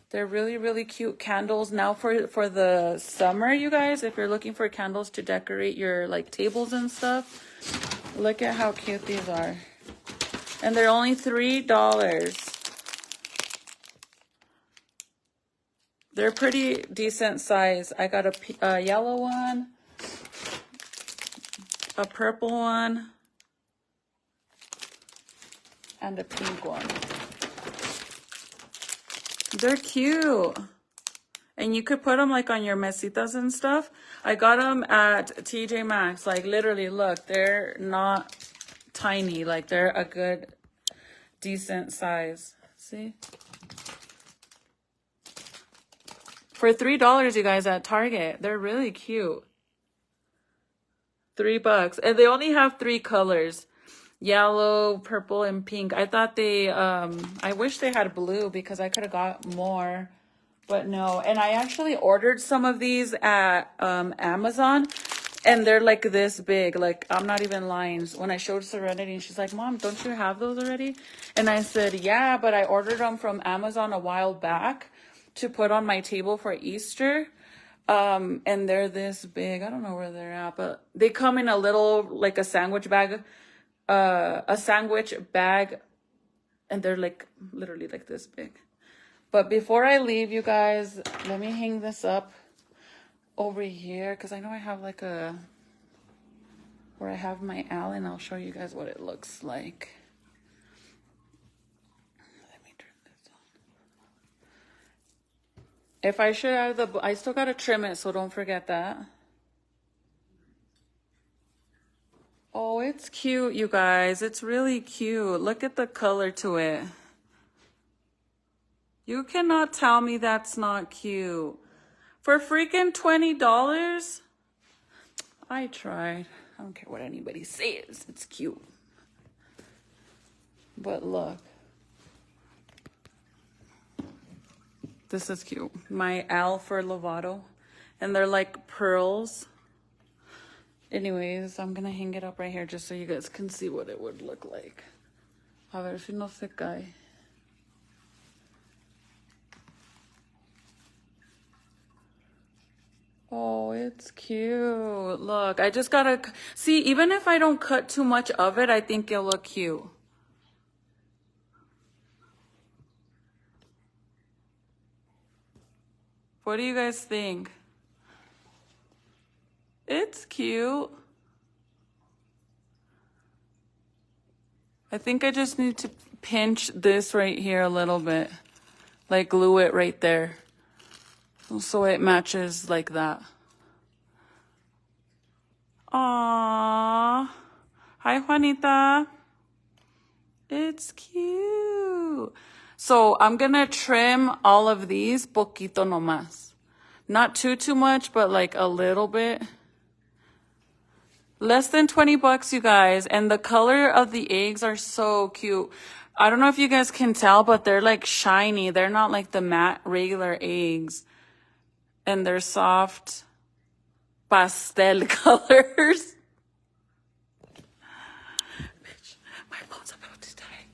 They're really, really cute candles. Now for the summer, you guys, if you're looking for candles to decorate your like tables and stuff, look at how cute these are. And they're only $3. They're pretty decent size. I got a yellow one, a purple one, and a pink one. They're cute. And you could put them like on your mesitas and stuff. I got them at TJ Maxx. Like literally, look, they're not tiny. Like they're a good, decent size. See? For $3, you guys, at Target. They're really cute. $3. And they only have 3 colors. Yellow, purple, and pink. I thought I wish they had blue because I could have got more, but no. And I actually ordered some of these at Amazon, and they're like this big. Like, I'm not even lying. When I showed Serenity, and she's like, Mom, don't you have those already? And I said, yeah, but I ordered them from Amazon a while back to put on my table for Easter. And they're this big. I don't know where they're at, but they come in a little, like a sandwich bag, and they're like literally like this big. But before I leave, you guys, let me hang this up over here because I know I have like where I have my Allen. I'll show you guys what it looks like. Let me turn this on. If I should have I still gotta trim it, so don't forget that. Oh, it's cute, you guys. It's really cute. Look at the color to it. You cannot tell me that's not cute. For freaking $20? I tried. I don't care what anybody says. It's cute. But look. This is cute. My Al for Lovato. And they're like pearls. Anyways, I'm gonna hang it up right here just so you guys can see what it would look like. A ver si no se cae. Oh, it's cute. Look, I just gotta see, even if I don't cut too much of it, I think it'll look cute. What do you guys think? It's cute. I think I just need to pinch this right here a little bit. Like glue it right there. So it matches like that. Aww. Hi, Juanita. It's cute. So I'm gonna trim all of these poquito nomás. Not too much, but like a little bit. Less than 20 bucks, you guys. And the color of the eggs are so cute. I don't know if you guys can tell, but they're like shiny. They're not like the matte regular eggs. And they're soft pastel colors. Bitch, my phone's about to die.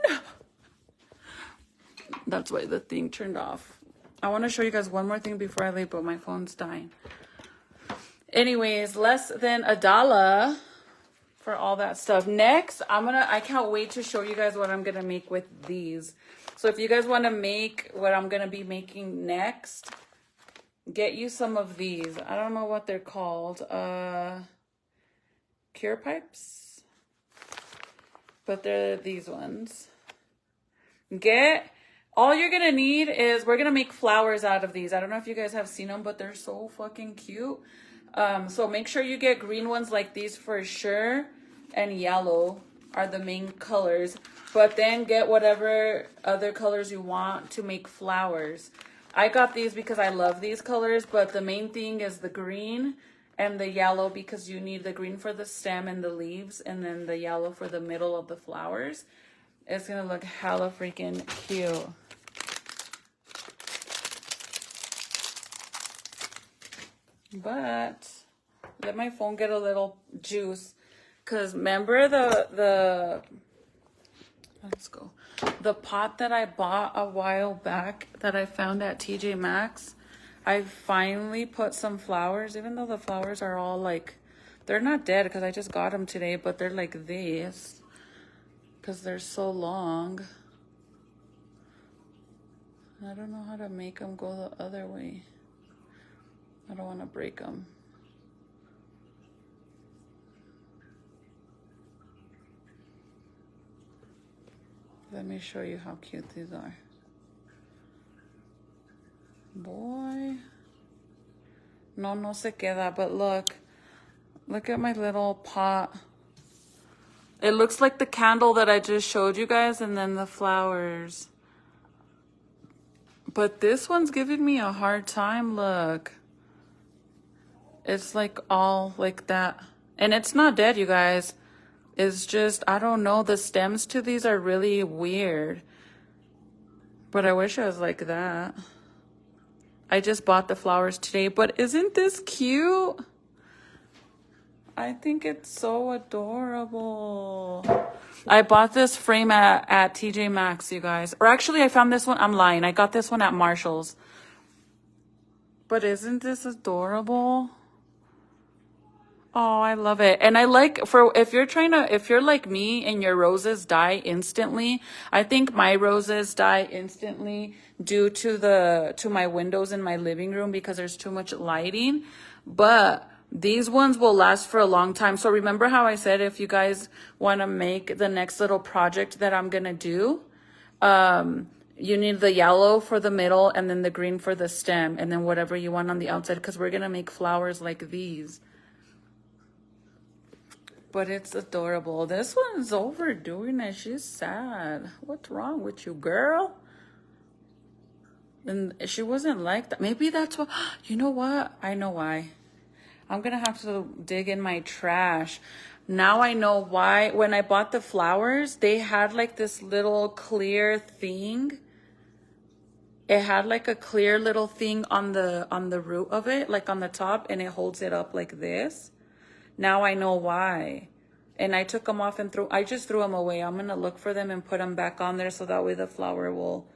No. That's why the thing turned off. I want to show you guys one more thing before I leave, but my phone's dying. Anyways, less than $1 for all that stuff. Next, I can't wait to show you guys what I'm gonna make with these. So if you guys want to make what I'm gonna be making next, get you some of these. I don't know what they're called. Cure pipes, but they're these ones. All you're gonna need is, we're gonna make flowers out of these. I don't know if you guys have seen them, but they're so fucking cute. So make sure you get green ones like these for sure, and yellow are the main colors, but then get whatever other colors you want to make flowers. I got these because I love these colors, but the main thing is the green and the yellow, because you need the green for the stem and the leaves, and then the yellow for the middle of the flowers. It's gonna look hella freaking cute. But let my phone get a little juice, because remember the pot that I bought a while back that I found at TJ Maxx? I finally put some flowers, even though the flowers are all like, they're not dead because I just got them today, but they're like this because they're so long. I don't know how to make them go the other way. I don't want to break them. Let me show you how cute these are. Boy. No se queda, but look at my little pot. It looks like the candle that I just showed you guys, and then the flowers. But this one's giving me a hard time, look. It's like all like that. And it's not dead, you guys. It's just, I don't know, the stems to these are really weird. But I wish I was like that. I just bought the flowers today, but isn't this cute? I think it's so adorable. I bought this frame at TJ Maxx, you guys. Or actually, I found this one, I'm lying. I got this one at Marshall's. But isn't this adorable? Oh, I love it. And I like, if you're like me and your roses die instantly, I think my roses die instantly due to my windows in my living room because there's too much lighting. But these ones will last for a long time. So remember how I said, if you guys want to make the next little project that I'm going to do, you need the yellow for the middle and then the green for the stem, and then whatever you want on the outside, because we're going to make flowers like these. But it's adorable. This one's overdoing it. She's sad. What's wrong with you, girl? And she wasn't like that. Maybe that's what, you know what? I know why. I'm gonna have to dig in my trash. Now I know why. When I bought the flowers, they had like this little clear thing. It had like a clear little thing on the root of it, like on the top, and it holds it up like this. Now I know why. And I took them off and I just threw them away. I'm gonna look for them and put them back on there so that way the flower will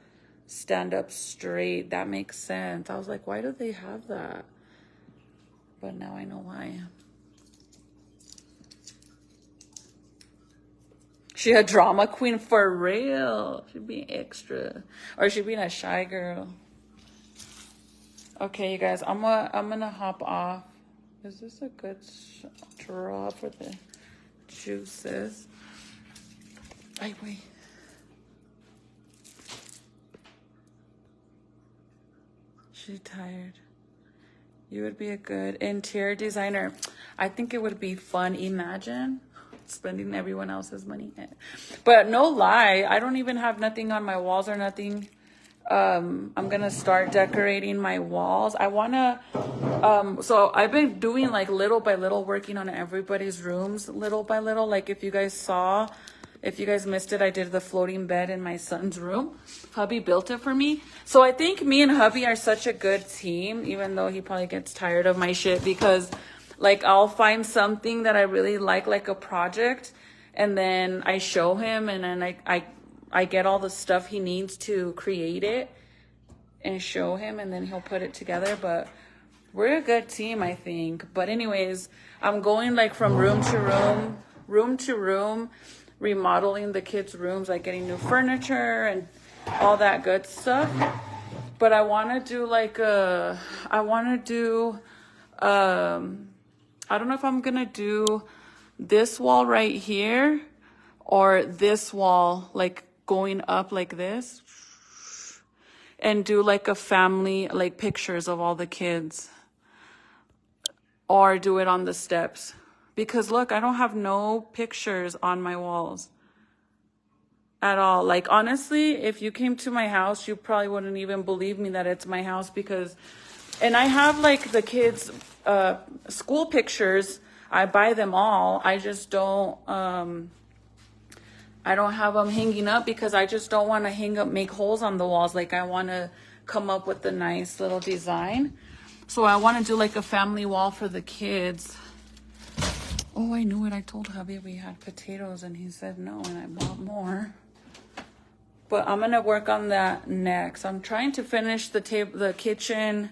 stand up straight. That makes sense. I was like, why do they have that? But now I know why. She a drama queen for real. She being extra. Or she being a shy girl. Okay, you guys, I'm gonna hop off. Is this a good draw for the juices? Ay, wait. She's tired. You would be a good interior designer. I think it would be fun. Imagine spending everyone else's money. But no lie, I don't even have nothing on my walls or nothing. I'm gonna start decorating my walls. I wanna so I've been doing like little by little, working on everybody's rooms little by little. Like if you guys missed it, I did the floating bed in my son's room. Hubby built it for me. So I think me and hubby are such a good team, even though he probably gets tired of my shit, because like I'll find something that I really like a project, and then I show him, and then I get all the stuff he needs to create it and show him, and then he'll put it together. But we're a good team, I think. But anyways, I'm going like from room to room, remodeling the kids' rooms, like getting new furniture and all that good stuff. But I want to do like I don't know if I'm gonna do this wall right here or this wall like going up like this, and do like a family, like pictures of all the kids, or do it on the steps. Because look, I don't have no pictures on my walls at all. Like honestly, if you came to my house, you probably wouldn't even believe me that it's my house, because, and I have like the kids' school pictures. I buy them all. I just don't, I don't have them hanging up because I just don't want to make holes on the walls. Like I want to come up with a nice little design. So I want to do like a family wall for the kids. Oh, I knew it. I told hubby we had potatoes and he said no, and I bought more. But I'm going to work on that next. I'm trying to finish the kitchen,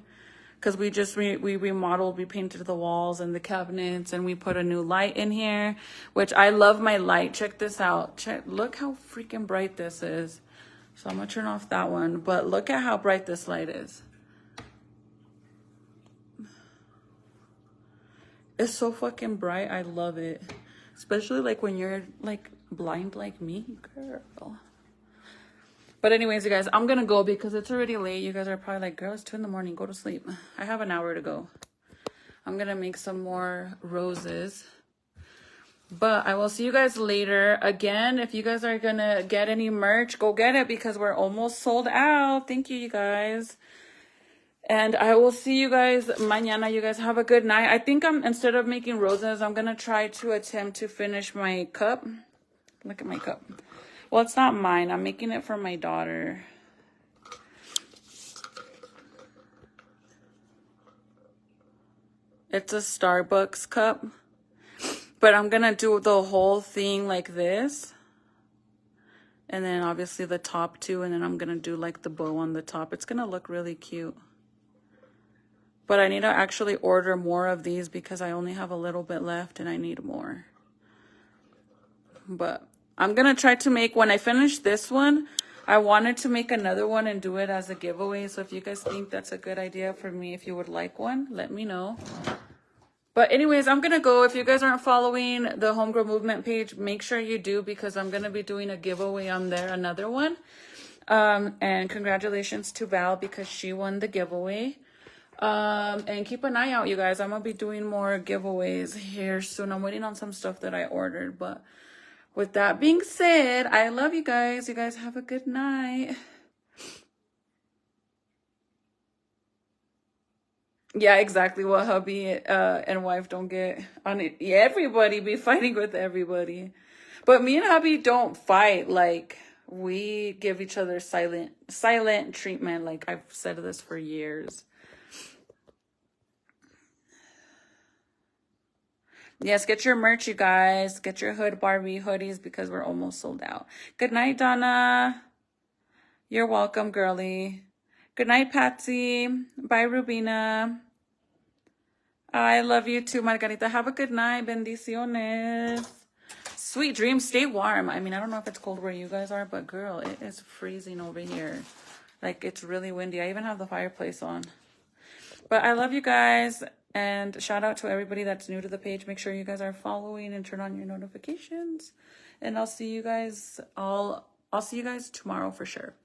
because we remodeled, we painted the walls and the cabinets, and we put a new light in here, which I love my light. Check this out. Look how freaking bright this is. So I'm going to turn off that one, but look at how bright this light is. It's so fucking bright. I love it. Especially like when you're like blind like me, girl. But anyways, you guys, I'm going to go because it's already late. You guys are probably like, girl, it's 2 a.m. Go to sleep. I have an hour to go. I'm going to make some more roses. But I will see you guys later. Again, if you guys are going to get any merch, go get it because we're almost sold out. Thank you, you guys. And I will see you guys mañana. You guys have a good night. I think instead of making roses, I'm going to try to attempt to finish my cup. Look at my cup. Well, it's not mine. I'm making it for my daughter. It's a Starbucks cup. But I'm going to do the whole thing like this. And then obviously the top too. And then I'm going to do like the bow on the top. It's going to look really cute. But I need to actually order more of these because I only have a little bit left and I need more. But I'm going to try to make, when I finish this one, I wanted to make another one and do it as a giveaway. So if you guys think that's a good idea for me, if you would like one, let me know. But anyways, I'm going to go. If you guys aren't following the Homegirl Movement page, make sure you do, because I'm going to be doing a giveaway on there, another one. And congratulations to Val because she won the giveaway. And keep an eye out, you guys. I'm going to be doing more giveaways here soon. I'm waiting on some stuff that I ordered, but with that being said, I love you guys. You guys have a good night. Yeah, exactly what hubby and wife don't get on it. Yeah, everybody be fighting with everybody. But me and hubby don't fight. Like, we give each other silent treatment. Like, I've said this for years. Yes, get your merch, you guys. Get your Hood Barbie hoodies because we're almost sold out. Good night, Donna. You're welcome, girly. Good night, Patsy. Bye, Rubina. I love you too, Margarita. Have a good night. Bendiciones. Sweet dreams. Stay warm. I mean, I don't know if it's cold where you guys are, but girl, it is freezing over here. Like, it's really windy. I even have the fireplace on. But I love you guys. And shout out to everybody that's new to the page. Make sure you guys are following and turn on your notifications. And I'll see you guys tomorrow for sure.